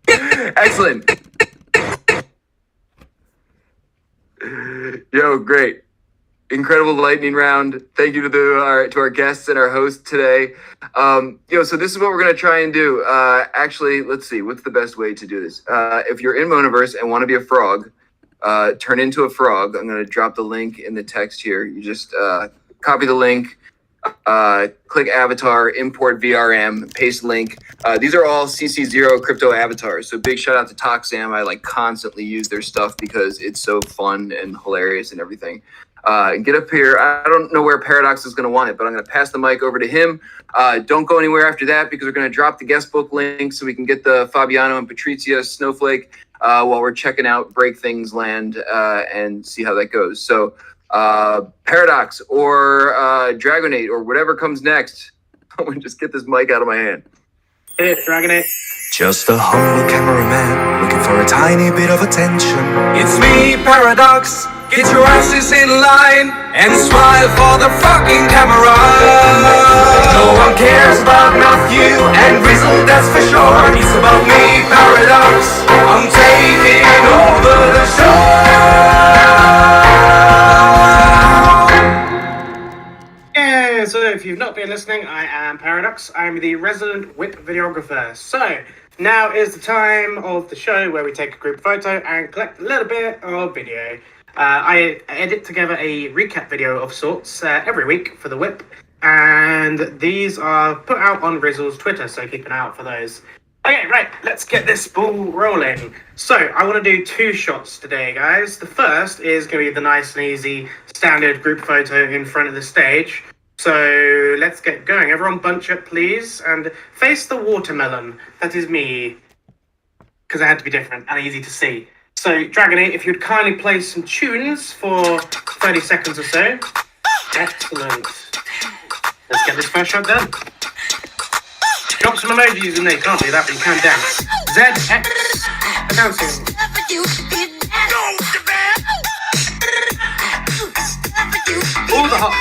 Excellent. Yo, great. Incredible lightning round. Thank you to our guests and our host today. So this is what we're going to try and do. Actually, let's see. What's the best way to do this? If you're in Monaverse and want to be a frog, turn into a frog. I'm going to drop the link in the text here. You just copy the link, click avatar, import VRM, paste link. These are all CC0 crypto avatars. So big shout out to Toxam. I like constantly use their stuff because it's so fun and hilarious and everything. And get up here. I don't know where Paradox is going to want it, but I'm going to pass the mic over to him. Don't go anywhere after that because we're going to drop the guest book link so we can get the Fabiano and Patrizia Snowflake while we're checking out Break Things Land and see how that goes. So Paradox or Dragonate or whatever comes next. I'm going to just get this mic out of my hand. Hey, Dragonate. Just a humble cameraman looking for a tiny bit of attention. It's me, Paradox. Get your asses in line and smile for the fucking camera. No one cares about Matthew and Rizzle, that's for sure. It's about me, Paradox. I'm taking over the show. Yeah, so if you've not been listening, I am Paradox. I'm the resident WIP videographer. So now is the time of the show where we take a group photo and collect a little bit of video. I edit together a recap video of sorts every week for the WIP, and these are put out on Rizzle's Twitter, so keep an eye out for those. Okay, right, let's get this ball rolling. So, I want to do 2 shots today, guys. The first is going to be the nice and easy standard group photo in front of the stage. So, let's get going. Everyone bunch up, please, and face the watermelon. That is me, because I had to be different and easy to see. So, Dragonate, if you'd kindly play some tunes for 30 seconds or so. Excellent. Let's get this first shot done. Drop some emojis in there. You can't do that, but you can dance. ZX. Dancing. All the hot.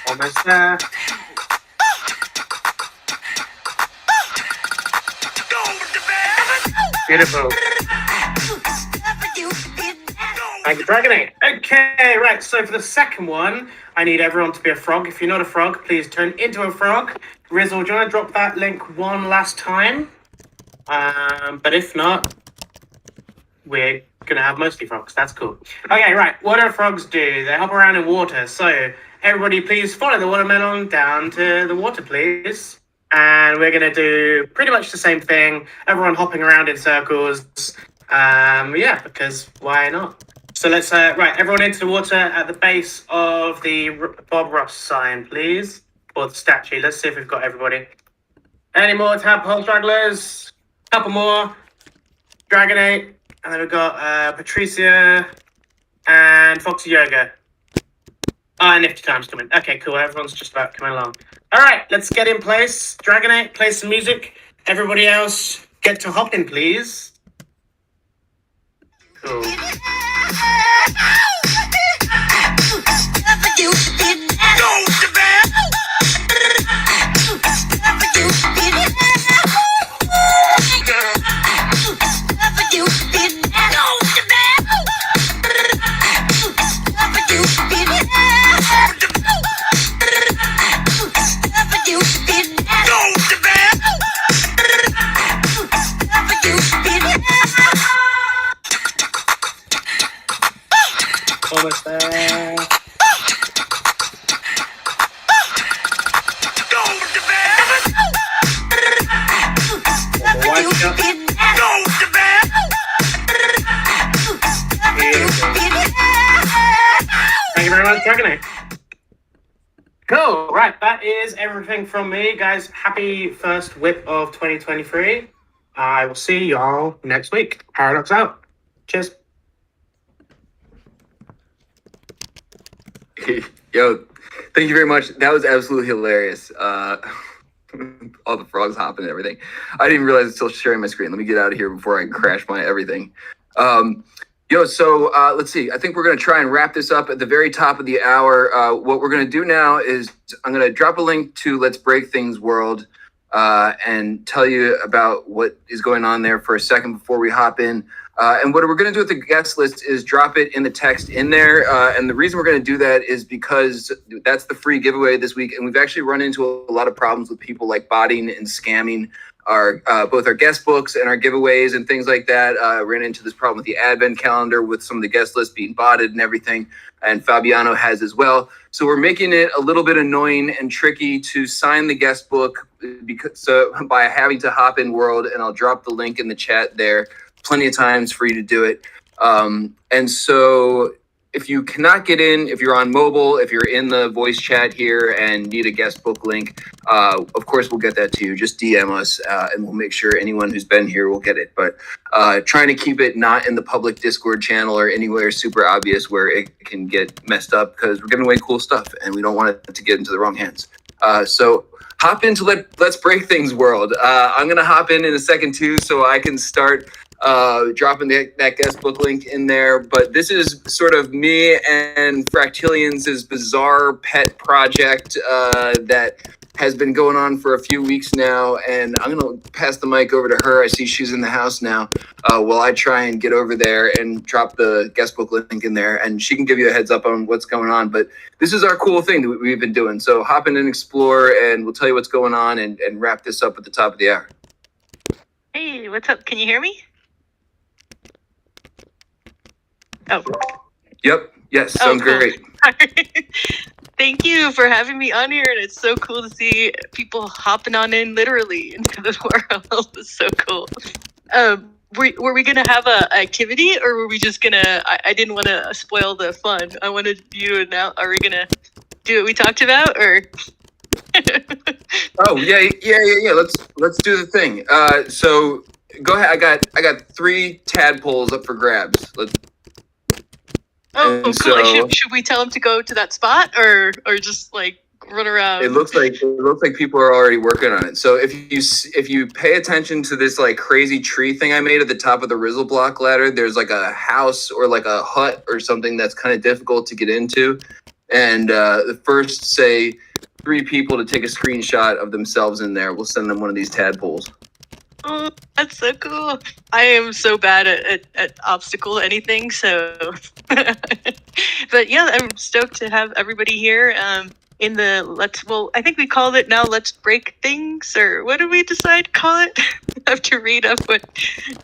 Almost there. Beautiful. Thank you, Dragonade. Okay, right. So for the second one, I need everyone to be a frog. If you're not a frog, please turn into a frog. Rizzle, do you want to drop that link one last time? But if not, we're gonna have mostly frogs. That's cool. Okay, right. What do frogs do? They hop around in water. So everybody, please follow the watermelon down to the water, please. And we're gonna do pretty much the same thing. Everyone hopping around in circles. Yeah, because why not? So let's right. Everyone into the water at the base of the Bob Ross sign, please, or the statue. Let's see if we've got everybody. Any more tadpole stragglers? Couple more. Dragonate. And then we've got Patricia and Foxy Yoga. And Nifty Time's coming. Okay, cool. Everyone's just about coming along. All right, let's get in place. Dragonate, play some music. Everybody else, get to hopping, please. Cool. Almost there. Thank you very much, Dragonite. Cool. Right, that is everything from me, guys. Happy first WIP of 2023. I will see y'all next week. Paradox out. Cheers. Yo, thank you very much. That was absolutely hilarious. All the frogs hopping and everything. I didn't realize it's still sharing my screen. Let me get out of here before I crash my everything. So let's see. I think we're going to try and wrap this up at the very top of the hour. What we're going to do now is I'm going to drop a link to Let's Break Things World and tell you about what is going on there for a second before we hop in. And what we're going to do with the guest list is drop it in the text in there. And the reason we're going to do that is because that's the free giveaway this week. And we've actually run into a lot of problems with people like botting and scamming our both our guest books and our giveaways and things like that. Ran into this problem with the advent calendar with some of the guest lists being botted and everything. And Fabiano has as well. So we're making it a little bit annoying and tricky to sign the guest book by having to hop in World. And I'll drop the link in the chat there. Plenty of times for you to do it. And so if you cannot get in, if you're on mobile, if you're in the voice chat here and need a guest book link, of course, we'll get that to you. Just DM us and we'll make sure anyone who's been here will get it. But trying to keep it not in the public Discord channel or anywhere super obvious where it can get messed up because we're giving away cool stuff and we don't want it to get into the wrong hands. So hop into Let's Break Things World. I'm going to hop in a second too so I can start dropping that guest book link in there. But this is sort of me and Fractilians' bizarre pet project that has been going on for a few weeks now. And I'm going to pass the mic over to her. I see she's in the house now while I try and get over there and drop the guest book link in there. And she can give you a heads up on what's going on. But this is our cool thing that we've been doing. So hop in and explore and we'll tell you what's going on and wrap this up at the top of the hour. Hey, what's up? Can you hear me? Oh. Yep. Yes. Sounds cool. great. Thank you for having me on here, and it's so cool to see people hopping on in literally into the world. It's so cool. Were we gonna have a activity, or were we just gonna? I didn't want to spoil the fun. I wanted you to now. Are we gonna do what we talked about, or? Oh yeah. Let's do the thing. So go ahead. I got 3 tadpoles up for grabs. Oh, cool. So, should we tell them to go to that spot or just like run around? It looks like people are already working on it. So if you pay attention to this like crazy tree thing I made at the top of the Rizzle block ladder, there's like a house or like a hut or something that's kind of difficult to get into. And the first, say, 3 people to take a screenshot of themselves in there, we'll send them one of these tadpoles. Oh, that's so cool. I am so bad at obstacle anything, so but yeah, I'm stoked to have everybody here. In the I think we called it now let's break things, or what did we decide to call it? I have to read up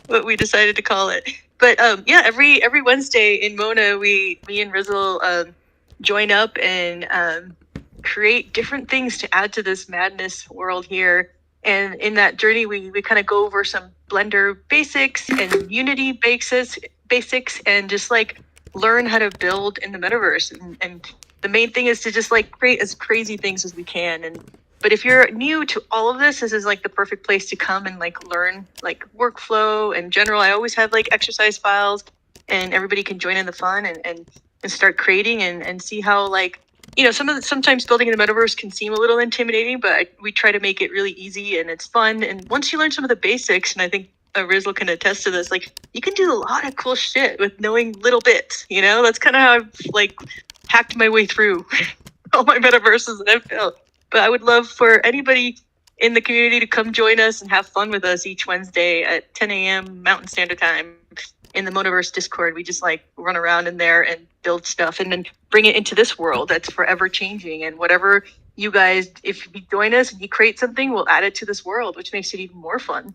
what we decided to call it. But yeah, every Wednesday in Mona, me and Rizzle join up and create different things to add to this madness world here. And in that journey, we kind of go over some Blender basics and Unity basics and just like learn how to build in the metaverse. And the main thing is to just like create as crazy things as we can. But if you're new to all of this is like the perfect place to come and like learn like workflow in general. I always have like exercise files and everybody can join in the fun and start creating and see how like, you know, sometimes building in the metaverse can seem a little intimidating, but we try to make it really easy and it's fun. And once you learn some of the basics, and I think Rizzle can attest to this, like you can do a lot of cool shit with knowing little bits, you know? That's kind of how I've like hacked my way through all my metaverses that I've built. But I would love for anybody in the community to come join us and have fun with us each Wednesday at 10 a.m. Mountain Standard Time in the Metaverse Discord. We just like run around in there and build stuff and then bring it into this world that's forever changing. And whatever you guys, if you join us and you create something, we'll add it to this world, which makes it even more fun.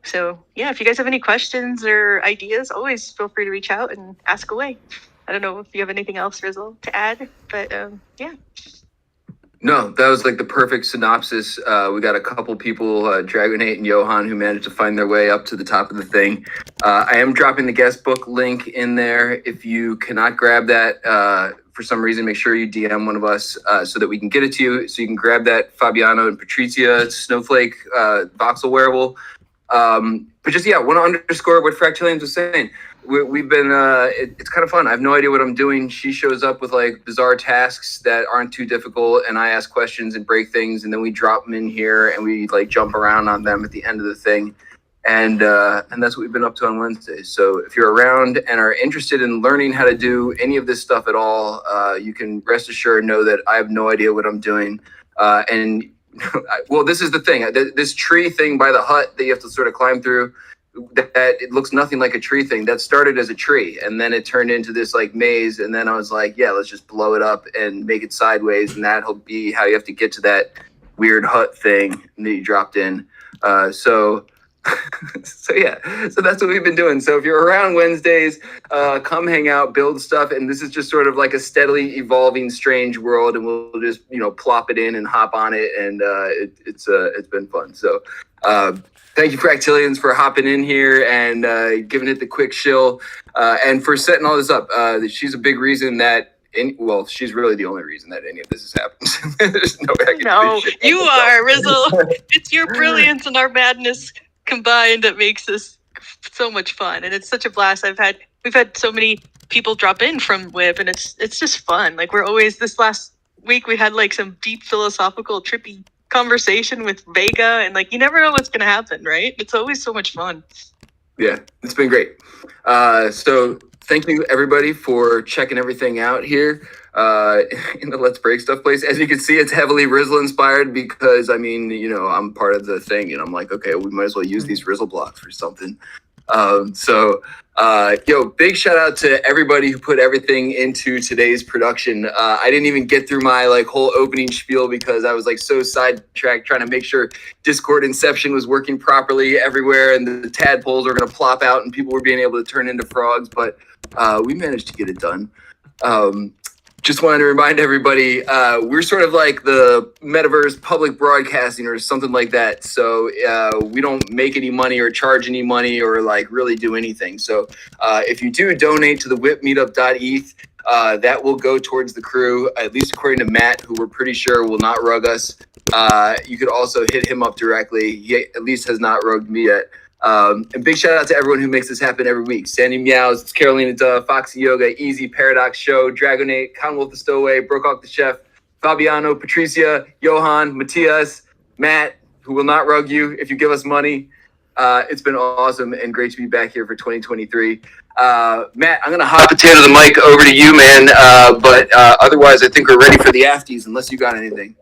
So yeah, if you guys have any questions or ideas, always feel free to reach out and ask away. I don't know if you have anything else, Rizzle, to add, but yeah. No, that was like the perfect synopsis. We got a couple people, Dragonate and Johan, who managed to find their way up to the top of the thing. I am dropping the guest book link in there. If you cannot grab that for some reason, make sure you DM one of us so that we can get it to you. So you can grab that Fabiano and Patricia Snowflake voxel wearable. But just, yeah, want to underscore what Fractilians was saying. We've been, it's kind of fun. I have no idea what I'm doing. She shows up with like bizarre tasks that aren't too difficult. And I ask questions and break things. And then we drop them in here and we like jump around on them at the end of the thing. And that's what we've been up to on Wednesdays. So if you're around and are interested in learning how to do any of this stuff at all, you can rest assured know that I have no idea what I'm doing. And well, this is the thing, this tree thing by the hut that you have to sort of climb through, that it looks nothing like a tree thing. That started as a tree and then it turned into this like maze. And then I was like, yeah, let's just blow it up and make it sideways. And that'll be how you have to get to that weird hut thing that you dropped in. So yeah, so that's what we've been doing. So if you're around Wednesdays, come hang out, build stuff. And this is just sort of like a steadily evolving, strange world. And we'll just, you know, plop it in and hop on it. And it's been fun. So thank you, Fractilians, for hopping in here and giving it the quick shill and for setting all this up. She's a big reason that, she's really the only reason that any of this has happened. There's no way I can No, do this shit. you are, Rizzle. It's your brilliance and our madness combined that makes this so much fun. And it's such a blast. We've had so many people drop in from WIP and it's just fun. Like this last week we had like some deep philosophical trippy conversation with Vega and like you never know what's gonna happen, right? It's always so much fun. Yeah, it's been great. So thank you everybody for checking everything out here in the Let's Break Stuff place. As you can see, it's heavily Rizzle inspired because I mean, you know, I'm part of the thing and I'm like, okay, we might as well use these Rizzle blocks for something. Big shout out to everybody who put everything into today's production. I didn't even get through my like whole opening spiel because I was like so sidetracked trying to make sure Discord Inception was working properly everywhere and the tadpoles are going to plop out and people were being able to turn into frogs, but we managed to get it done. Just wanted to remind everybody, we're sort of like the Metaverse public broadcasting or something like that. So we don't make any money or charge any money or like really do anything. So if you do donate to the WIP meetup.eth, that will go towards the crew, at least according to Matt, who we're pretty sure will not rug us. You could also hit him up directly. He at least has not rugged me yet. And big shout out to everyone who makes this happen every week. Sandy Meows, it's Carolina Duff, Foxy Yoga, Easy, Paradox Show, Dragonate, Conwolf the Stowaway, Brookhawk the Chef, Fabiano, Patricia, Johan, Matthias, Matt, who will not rug you if you give us money. It's been awesome and great to be back here for 2023. Matt, I'm going to hot potato the mic over to you, man. But otherwise, I think we're ready for the afties, unless you got anything.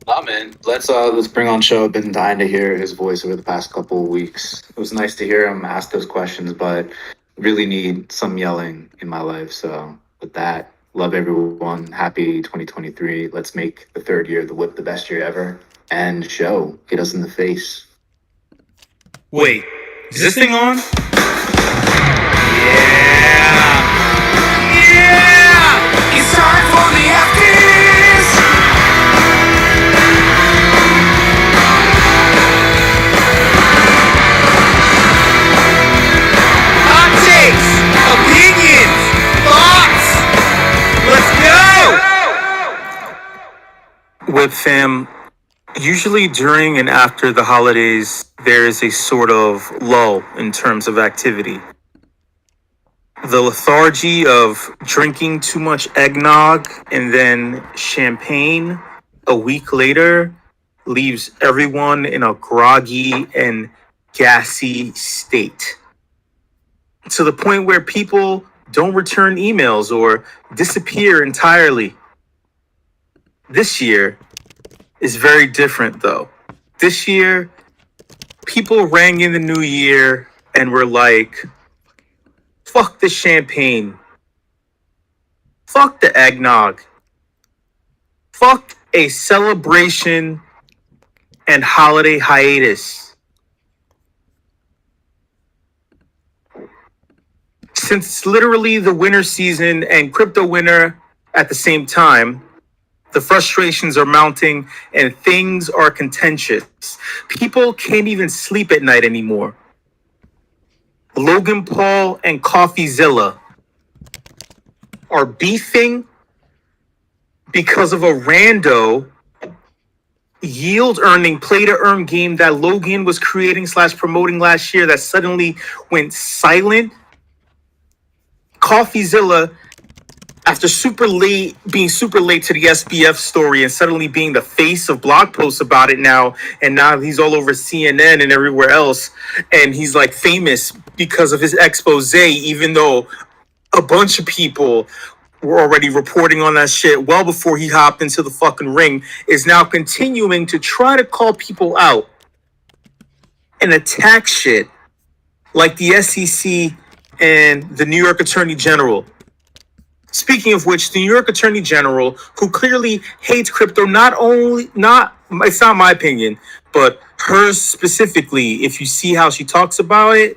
Nah, man. Let's bring on Show. I've been dying to hear his voice over the past couple of weeks. It was nice to hear him ask those questions, but really need some yelling in my life. So with that, love everyone. Happy 2023. Let's make the third year of the WIP the best year ever. And Show, hit us in the face. Wait, is this thing on? It's time for the afties. Hot takes, opinions, thoughts. Let's go. With fam, usually during and after the holidays, there is a sort of lull in terms of activity. The lethargy of drinking too much eggnog and then champagne a week later leaves everyone in a groggy and gassy state. To the point where people don't return emails or disappear entirely. This year is very different though. This year, people rang in the new year and were like, fuck the champagne. Fuck the eggnog. Fuck a celebration and holiday hiatus. Since it's literally the winter season and crypto winter at the same time, the frustrations are mounting and things are contentious. People can't even sleep at night anymore. Logan Paul and CoffeeZilla are beefing because of a rando yield earning play to earn game that Logan was creating / promoting last year that suddenly went silent. CoffeeZilla, after being super late to the SBF story and suddenly being the face of blog posts about it now, and now he's all over CNN and everywhere else, and he's like famous because of his expose, even though a bunch of people were already reporting on that shit well before he hopped into the fucking ring, is now continuing to try to call people out and attack shit like the SEC and the New York Attorney General. Speaking of which, the New York Attorney General, who clearly hates crypto, it's not my opinion, but hers specifically, if you see how she talks about it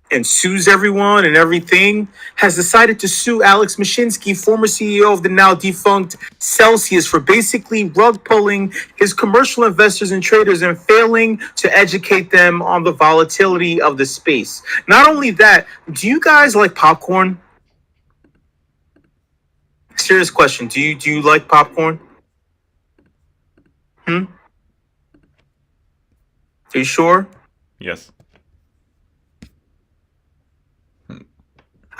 and sues everyone and everything, has decided to sue Alex Mashinsky, former CEO of the now defunct Celsius, for basically rug pulling his commercial investors and traders and failing to educate them on the volatility of the space. Not only that, do you guys like popcorn? Serious question. Do you like popcorn? Are you sure? Yes.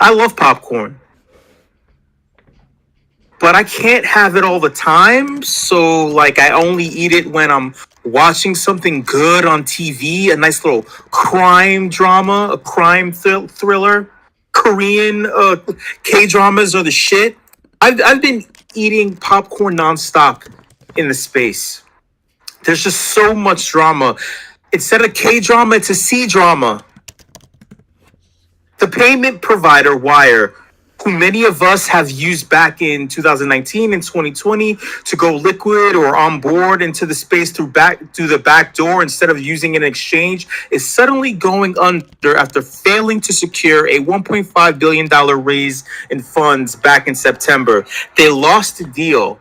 I love popcorn. But I can't have it all the time. So like I only eat it when I'm watching something good on TV, a nice little crime drama, a crime thriller. Korean K-dramas are the shit. I've been eating popcorn nonstop in the space. There's just so much drama. Instead of K-drama, it's a C-drama. The payment provider, Wire, who many of us have used back in 2019 and 2020 to go liquid or on board into the space through the back door instead of using an exchange, is suddenly going under after failing to secure a $1.5 billion raise in funds back in September. They lost the deal.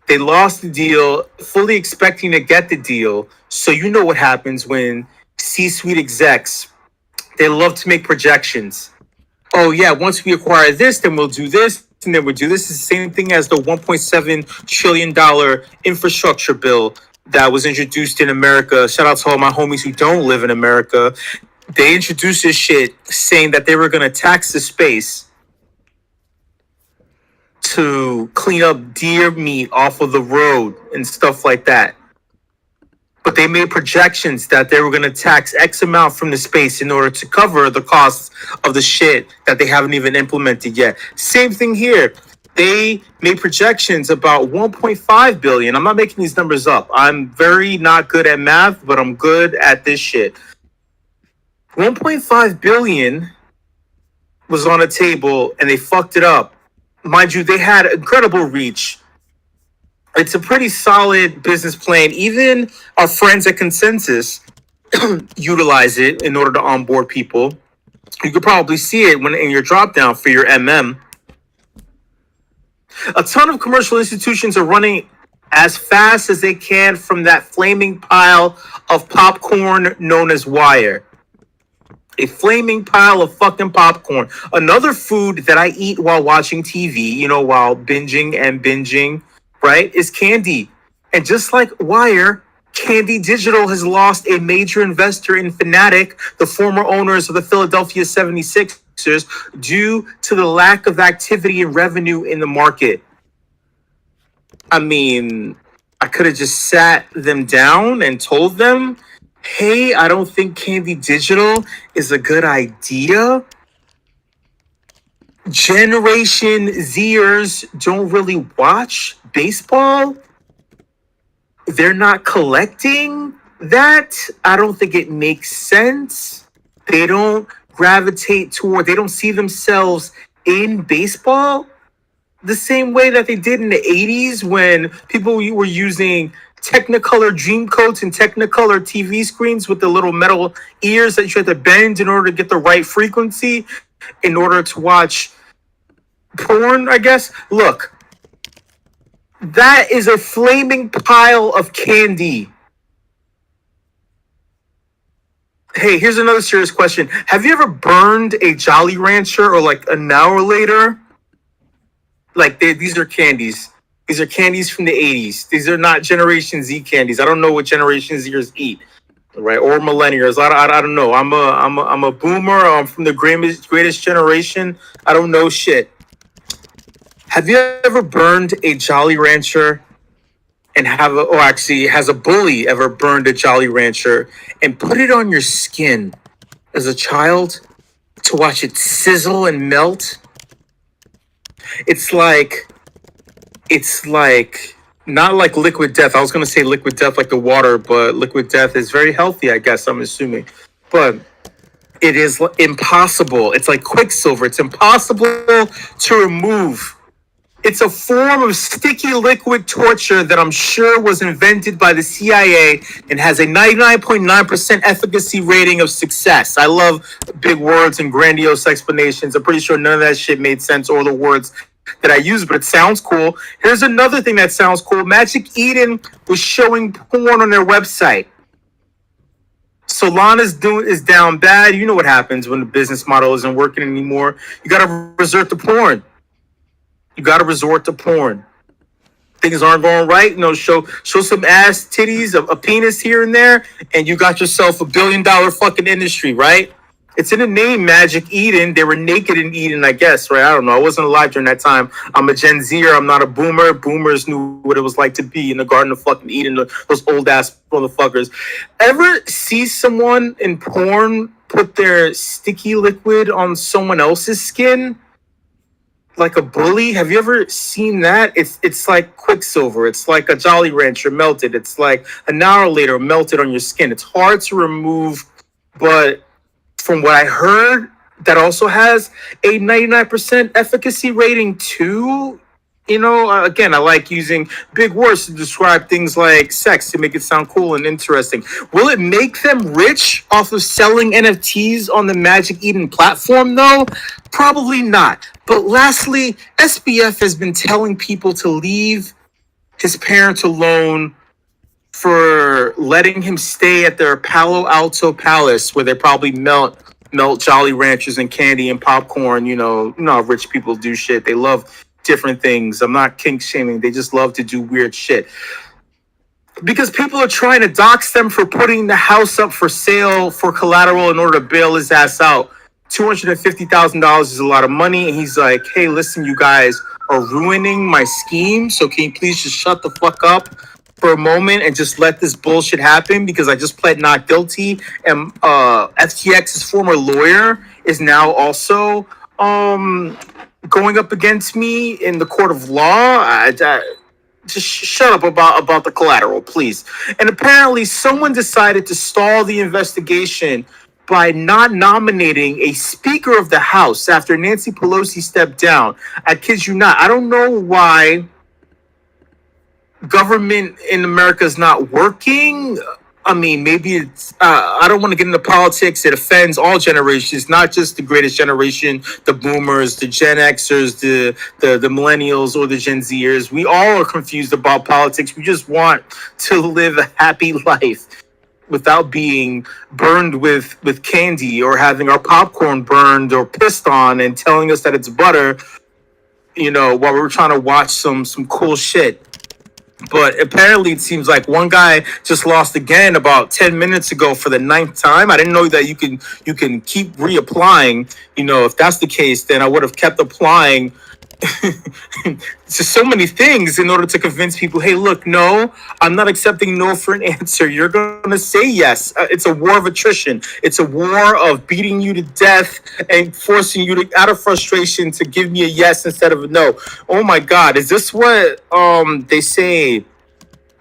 They lost the deal, fully expecting to get the deal. So you know what happens when C-suite execs, they love to make projections. Oh yeah, once we acquire this, then we'll do this, and then we'll do this. It's the same thing as the $1.7 trillion infrastructure bill that was introduced in America. Shout out to all my homies who don't live in America. They introduced this shit saying that they were going to tax the space to clean up deer meat off of the road and stuff like that. But they made projections that they were going to tax X amount from the space in order to cover the costs of the shit that they haven't even implemented yet. Same thing here. they made projections about 1.5 billion. I'm not making these numbers up. I'm very not good at math, but I'm good at this shit. 1.5 billion was on a table and they fucked it up. Mind you, they had incredible reach. It's a pretty solid business plan. Even our friends at Consensus utilize it in order to onboard people. You could probably see it when in your drop down for your MM. A ton of commercial institutions are running as fast as they can from that flaming pile of popcorn known as wire. A flaming pile of fucking popcorn. Another food that I eat while watching TV, while binging, right, is candy. And just like wire, Candy Digital has lost a major investor in Fnatic, the former owners of the Philadelphia 76ers, due to the lack of activity and revenue in the market. I mean, I could have just sat them down and told them, hey, I don't think Candy Digital is a good idea. Generation Zers don't really watch baseball. They're not collecting that. I don't think it makes sense. They don't gravitate toward, they don't see themselves in baseball the same way that they did in the 80s when people were using Technicolor Dreamcoats and Technicolor TV screens with the little metal ears that you had to bend in order to get the right frequency in order to watch porn, I guess. Look, that is a flaming pile of candy. Hey, here's another serious question. Have you ever burned a Jolly Rancher or like an hour later? Like these are candies. These are candies from the 80s. These are not Generation Z candies. I don't know what Generation Zers eat, right? Or millennials. I don't know. I'm a boomer. I'm from the greatest generation. I don't know shit. Have you ever burned a Jolly Rancher and has a bully ever burned a Jolly Rancher and put it on your skin as a child to watch it sizzle and melt? It's like not like liquid death. I was going to say liquid death like the water, but liquid death is very healthy, I guess, I'm assuming. But it is impossible. It's like Quicksilver. It's impossible to remove. It's a form of sticky liquid torture that I'm sure was invented by the CIA and has a 99.9% efficacy rating of success. I love big words and grandiose explanations. I'm pretty sure none of that shit made sense or the words that I use, but it sounds cool. Here's another thing that sounds cool. Magic Eden was showing porn on their website. Solana's is down bad. You know what happens when the business model isn't working anymore. You got to resort to porn. Things aren't going right. Show some ass, titties, a penis here and there, and you got yourself $1 billion fucking industry, right? It's in the name, Magic Eden. They were naked in Eden, I guess, right? I don't know. I wasn't alive during that time. I'm a Gen Zer. I'm not a boomer. Boomers knew what it was like to be in the Garden of fucking Eden, those old ass motherfuckers. Ever see someone in porn put their sticky liquid on someone else's skin? Like a bully? Have you ever seen that? It's like Quicksilver. It's like a Jolly Rancher melted. It's like an hour later melted on your skin. It's hard to remove, but from what I heard, that also has a 99% efficacy rating too. Again, I like using big words to describe things like sex to make it sound cool and interesting. Will it make them rich off of selling NFTs on the Magic Eden platform though? Probably not. But lastly, SBF has been telling people to leave his parents alone for letting him stay at their Palo Alto Palace where they probably melt Jolly Ranchers and candy and popcorn. You know how rich people do shit. They love different things. I'm not kink shaming. They just love to do weird shit. Because people are trying to dox them for putting the house up for sale for collateral in order to bail his ass out. $250,000 is a lot of money. And he's like, hey, listen, you guys are ruining my scheme. So can you please just shut the fuck up for a moment and just let this bullshit happen? Because I just pled not guilty. And FTX's former lawyer is now also going up against me in the court of law. Just shut up about the collateral, please. And apparently, someone decided to stall the investigation by not nominating a Speaker of the House after Nancy Pelosi stepped down. I kid you not. I don't know why government in America is not working. I mean, maybe it's, I don't want to get into politics. It offends all generations, not just the greatest generation, the boomers, the Gen Xers, the millennials, or the Gen Zers. We all are confused about politics. We just want to live a happy life without being burned with candy or having our popcorn burned or pissed on and telling us that it's butter, while we're trying to watch some cool shit. But apparently it seems like one guy just lost again about 10 minutes ago for the 9th time. I didn't know that you can keep reapplying. If that's the case, then I would have kept applying to so many things in order to convince people, hey, look, no, I'm not accepting no for an answer. You're going to say yes. It's a war of attrition. It's a war of beating you to death and forcing you to, out of frustration, to give me a yes instead of a no. Oh my God. Is this what they say?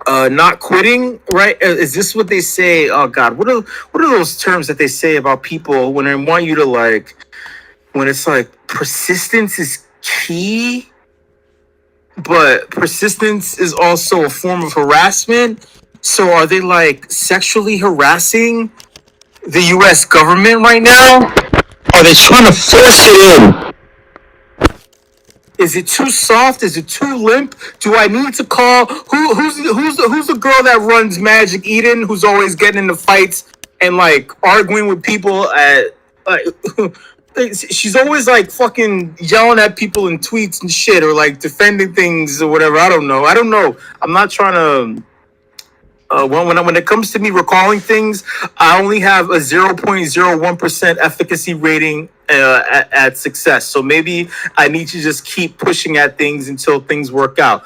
Not quitting, right? Is this what they say? Oh God, what are those terms that they say about people when they want you to when it's persistence is key, but persistence is also a form of harassment? So are they sexually harassing the US government right now? Are they trying to force it in? Is it too soft? Is it too limp? Do I need to call who's the girl that runs Magic Eden, who's always getting into fights and arguing with people at she's always fucking yelling at people in tweets and shit, or defending things or whatever. I don't know. I'm not trying to when it comes to me recalling things, I only have a 0.01% efficacy rating at success. So maybe I need to just keep pushing at things until things work out.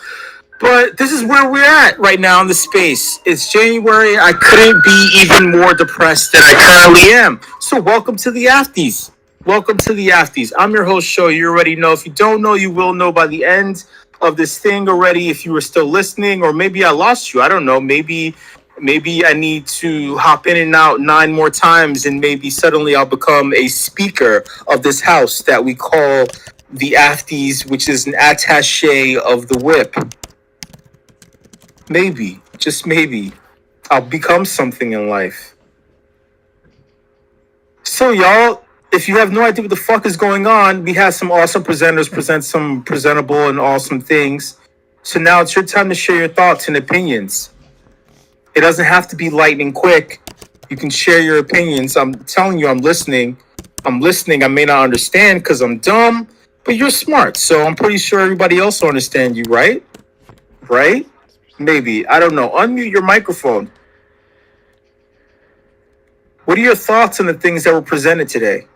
But this is where we're at right now in the space. It's January. I couldn't be even more depressed than I currently am. So welcome to the Afties. Welcome to the Afties. I'm your host, Show. You already know. If you don't know, you will know by the end of this thing already, if you were still listening, or maybe I lost you. I don't know. Maybe I need to hop in and out 9 more times, and maybe suddenly I'll become a speaker of this house that we call the Afties, which is an attaché of the WIP. Maybe, just maybe, I'll become something in life. So y'all, if you have no idea what the fuck is going on, we have some awesome presenters present some presentable and awesome things. So now it's your time to share your thoughts and opinions. It doesn't have to be lightning quick. You can share your opinions. I'm telling you, I'm listening. I may not understand because I'm dumb, but you're smart. So I'm pretty sure everybody else will understand you, right? Right? Maybe. I don't know. Unmute your microphone. What are your thoughts on the things that were presented today?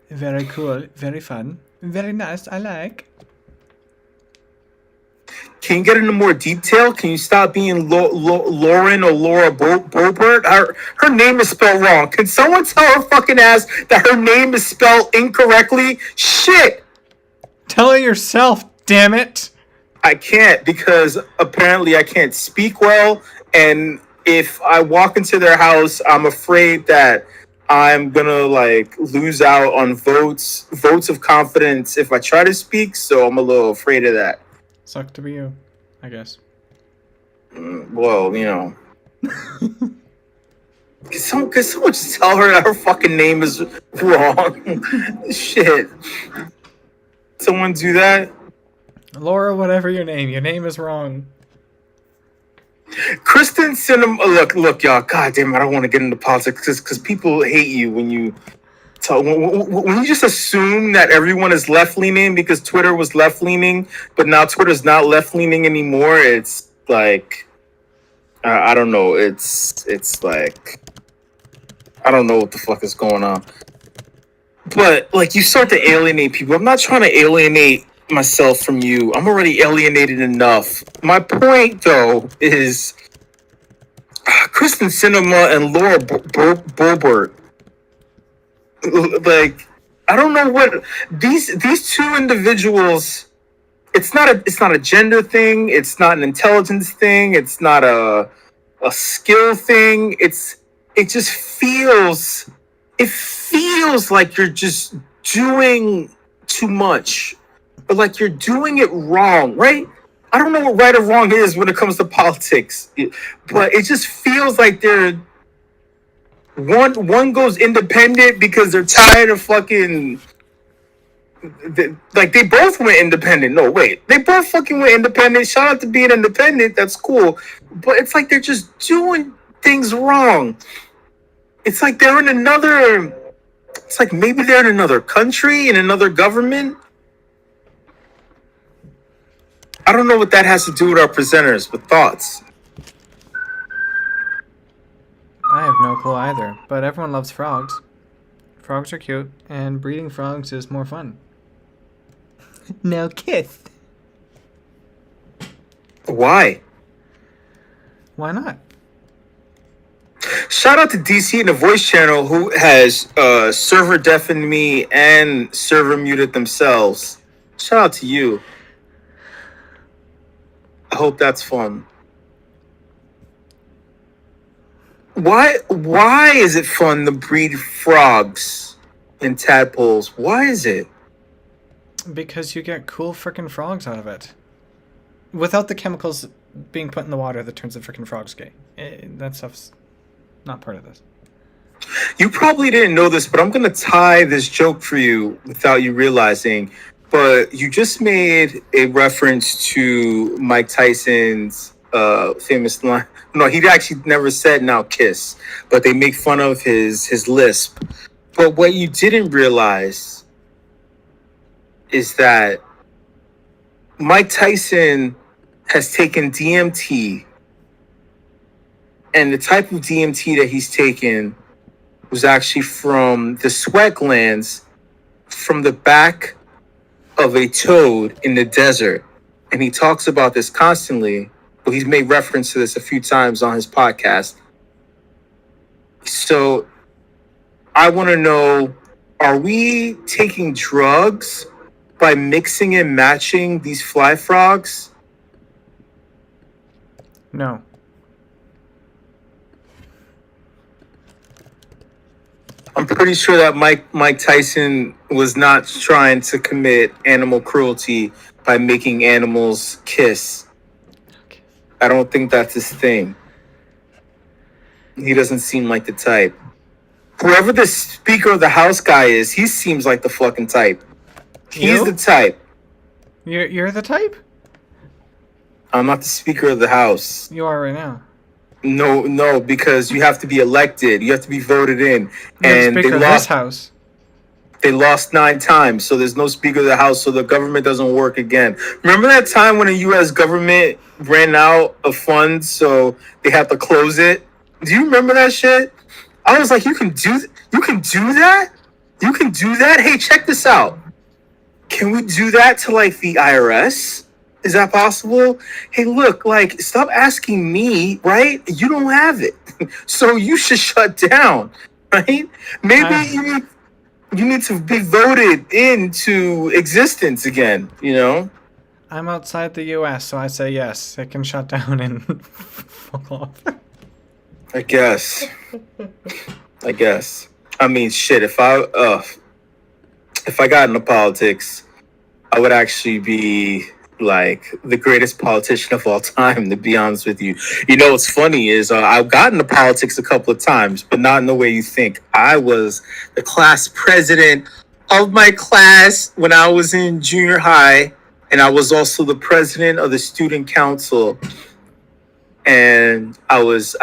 Very cool. Very fun. Very nice. I like. Can you get into more detail? Can you stop being Lauren or Laura Bobert? Her name is spelled wrong. Can someone tell her fucking ass that her name is spelled incorrectly? Shit! Tell it yourself, damn it! I can't, because apparently I can't speak well, and if I walk into their house, I'm afraid that I'm gonna lose out on votes of confidence if I try to speak, so I'm a little afraid of that. Suck to be you, I guess. Well, Can someone just tell her that her fucking name is wrong? Shit. Someone do that? Laura, whatever your name is wrong. Kristen Cinema, look, y'all. God damn, I don't want to get into politics because people hate you when you talk. When you just assume that everyone is left leaning because Twitter was left leaning, but now Twitter's not left leaning anymore. It's I don't know. It's I don't know what the fuck is going on. But you start to alienate people. I'm not trying to alienate myself from you. I'm already alienated enough. My point, though, is Kristen Cinema and Laura Bobert. I don't know what these two individuals. It's not a gender thing. It's not an intelligence thing. It's not a skill thing. It just feels. It feels like you're just doing too much, but like you're doing it wrong, right? I don't know what right or wrong is when it comes to politics, but it just feels like they're one goes independent because they're tired of fucking. Like they both went independent. No, wait, they both fucking went independent. Shout out to being independent. That's cool, but it's like they're just doing things wrong. It's like they're in another. It's like maybe they're in another country, in another government. I don't know what that has to do with our presenters, but thoughts. I have no clue either, but everyone loves frogs. Frogs are cute, and breeding frogs is more fun. Now kiss. Why? Why not? Shout out to DC in the voice channel who has server deafened me and server muted themselves. Shout out to you. I hope that's fun. Why is it fun to breed frogs and tadpoles? Why is it? Because you get cool frickin' frogs out of it. Without the chemicals being put in the water that turns the frickin' frogs gay. That stuff's not part of this. You probably didn't know this, but I'm going to tie this joke for you without you realizing. But you just made a reference to Mike Tyson's famous line. No, he actually never said "now kiss," but they make fun of his lisp. But what you didn't realize is that Mike Tyson has taken DMT, and the type of DMT that he's taken was actually from the sweat glands from the back of a toad in the desert. And he talks about this constantly. Well, he's made reference to this a few times on his podcast. So I want to know, are we taking drugs by mixing and matching these fly frogs? No. I'm pretty sure that Mike Tyson was not trying to commit animal cruelty by making animals kiss. Okay. I don't think that's his thing. He doesn't seem like the type. Whoever the Speaker of the House guy is, he seems like the fucking type. He's the type. You're the type? I'm not the Speaker of the House. You are right now. No, because you have to be elected. You have to be voted in. You're And the Speaker of this House. They lost 9 times, so there's no Speaker of the House, so the government doesn't work again. Remember that time when the U.S. government ran out of funds, so they had to close it? Do you remember that shit? I was like, you can do that? You can do that? Hey, check this out. Can we do that to, like, the IRS? Is that possible? Hey, look, like, stop asking me, right? You don't have it. So you should shut down, right? Maybe you need to be voted into existence again, you know? I'm outside the U.S., so I say yes. It can shut down and fuck off. I guess. I mean, shit, if I got into politics, I would actually be like the greatest politician of all time, to be honest with you. You know what's funny is I've gotten into politics a couple of times, but not in the way you think. I was the class president of my class when I was in junior high, and I was also the president of the student council. And I was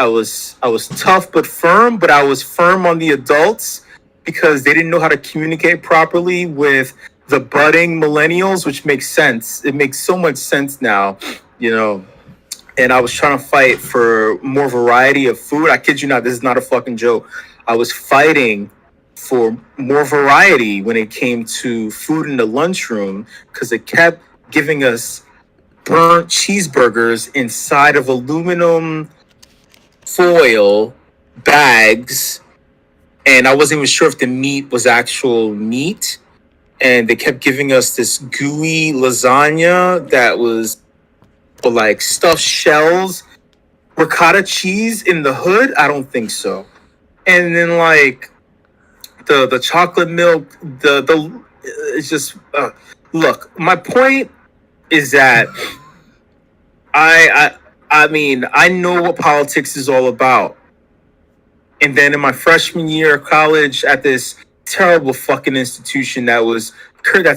tough but firm, but I was firm on the adults because they didn't know how to communicate properly with the budding millennials, which makes sense. It makes so much sense now, you know. And I was trying to fight for more variety of food. I kid you not, this is not a fucking joke. I was fighting for more variety when it came to food in the lunchroom because it kept giving us burnt cheeseburgers inside of aluminum foil bags and I wasn't even sure if the meat was actual meat. And they kept giving us this gooey lasagna that was like stuffed shells, ricotta cheese in the hood. I don't think so. And then like the chocolate milk, the it's just look. My point is that I mean I know what politics is all about. And then in my freshman year of college at this terrible fucking institution that's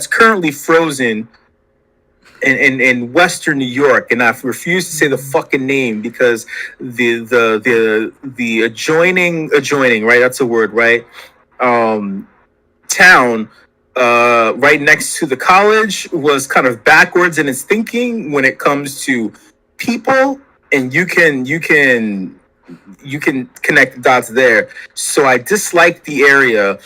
currently frozen in Western New York, and I refuse to say the fucking name because the adjoining right, that's a word, right, town right next to the college was kind of backwards in its thinking when it comes to people, and you can connect the dots there. So I dislike the area,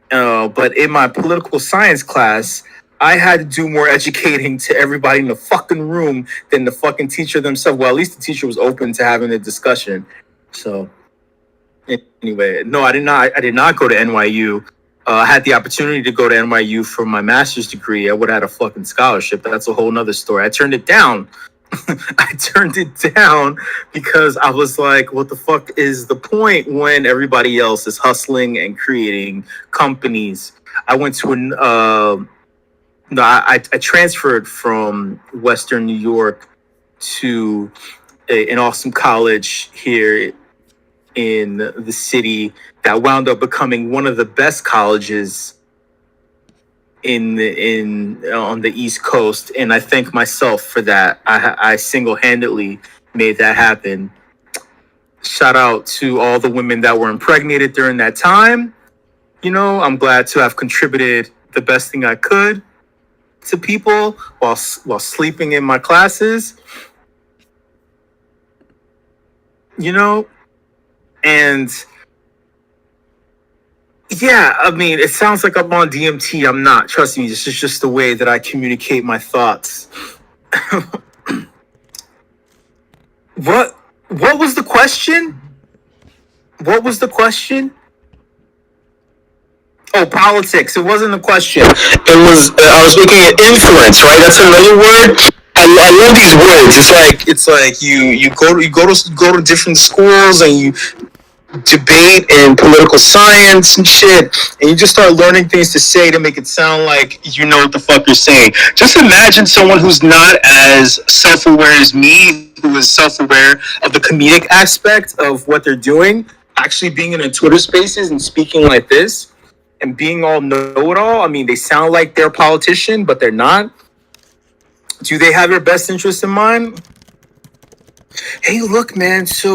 but in my political science class, I had to do more educating to everybody in the fucking room than the fucking teacher themselves. Well, at least the teacher was open to having a discussion. So anyway, no, I did not go to NYU. I had the opportunity to go to NYU for my master's degree. I would have had a fucking scholarship, but that's a whole nother story. I turned it down. I turned it down because I was like, what the fuck is the point when everybody else is hustling and creating companies? I went to I transferred from Western New York to an awesome college here in the city that wound up becoming one of the best colleges on the East Coast, and I thank myself for that. I single-handedly made that happen. Shout out to all the women that were impregnated during that time. You know, I'm glad to have contributed the best thing I could to people while sleeping in my classes. You know, and yeah, I mean, it sounds like I'm on DMT. I'm not. Trust me, this is just the way that I communicate my thoughts. What was the question? What was the question? Oh, politics. It wasn't a question. It was. I was making an inference, right? That's another word. I love these words. It's like you go to different schools and you debate and political science and shit, and you just start learning things to say to make it sound like you know what the fuck you're saying. Just imagine someone who's not as self-aware as me, who is self-aware of the comedic aspect of what they're doing, actually being in a Twitter spaces and speaking like this and being all know-it-all. I mean, they sound like they're a politician, but they're not. Do they have your best interest in mind? Hey, look, man, so